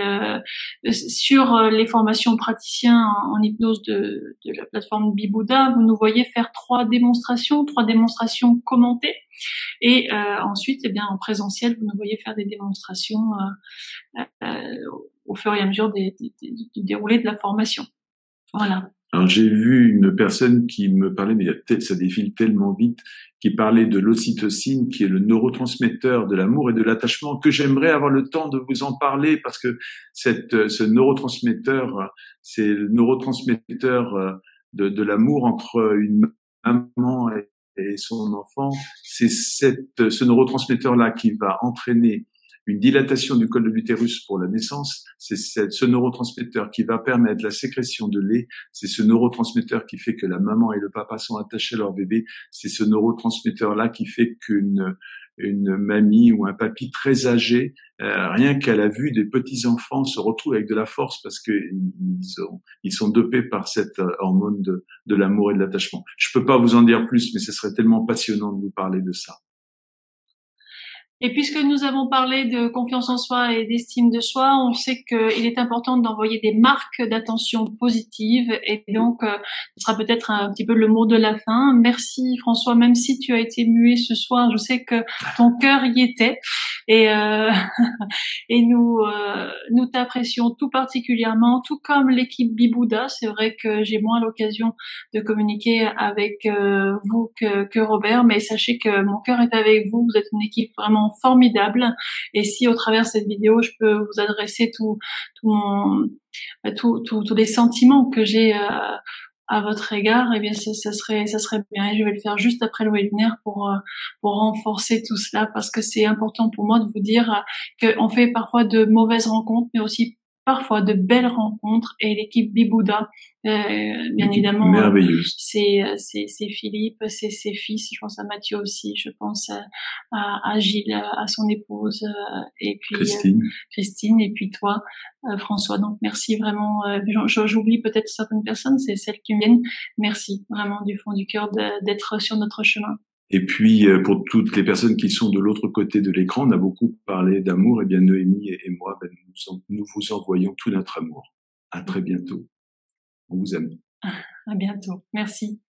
sur les formations praticiens en hypnose de la plateforme Bibouda, vous nous voyez faire trois démonstrations commentées, et ensuite, eh bien, en présentiel, vous nous voyez faire des démonstrations au fur et à mesure du déroulé de la formation. Voilà. Alors j'ai vu une personne qui me parlait, mais ça défile tellement vite, qui parlait de l'ocytocine, qui est le neurotransmetteur de l'amour et de l'attachement, que j'aimerais avoir le temps de vous en parler, parce que ce neurotransmetteur, c'est le neurotransmetteur de l'amour entre une maman et son enfant. C'est ce neurotransmetteur-là qui va entraîner une dilatation du col de l'utérus pour la naissance. C'est ce neurotransmetteur qui va permettre la sécrétion de lait. C'est ce neurotransmetteur qui fait que la maman et le papa sont attachés à leur bébé. C'est ce neurotransmetteur-là qui fait qu'une mamie ou un papy très âgé, rien qu'à la vue des petits enfants, se retrouve avec de la force parce que ils sont dopés par cette hormone de l'amour et de l'attachement. Je peux pas vous en dire plus, mais ce serait tellement passionnant de vous parler de ça. Et puisque nous avons parlé de confiance en soi et d'estime de soi, on sait qu'il est important d'envoyer des marques d'attention positive. Et donc, ce sera peut-être un petit peu le mot de la fin. Merci François, même si tu as été muet ce soir, je sais que ton cœur y était. Et, et nous t'apprécions tout particulièrement, tout comme l'équipe Bibouda. C'est vrai que j'ai moins l'occasion de communiquer avec vous que Robert, mais sachez que mon cœur est avec vous. Vous êtes une équipe vraiment formidable. Et si au travers de cette vidéo, je peux vous adresser tous les sentiments que j'ai à votre égard, eh bien, ça serait bien. Et je vais le faire juste après le webinaire pour renforcer tout cela, parce que c'est important pour moi de vous dire qu'on fait parfois de mauvaises rencontres, mais aussi parfois de belles rencontres. Et l'équipe Bibouda, bien évidemment, merveilleuse. C'est Philippe, c'est ses fils. Je pense à Mathieu aussi. Je pense à Gilles, à son épouse, et puis Christine, et puis toi, François. Donc merci vraiment. J'oublie peut-être certaines personnes, c'est celles qui me viennent. Merci vraiment du fond du cœur d'être sur notre chemin. Et puis, pour toutes les personnes qui sont de l'autre côté de l'écran, on a beaucoup parlé d'amour. Eh bien, Noémie et moi, nous vous envoyons tout notre amour. À très bientôt. On vous aime. À bientôt. Merci.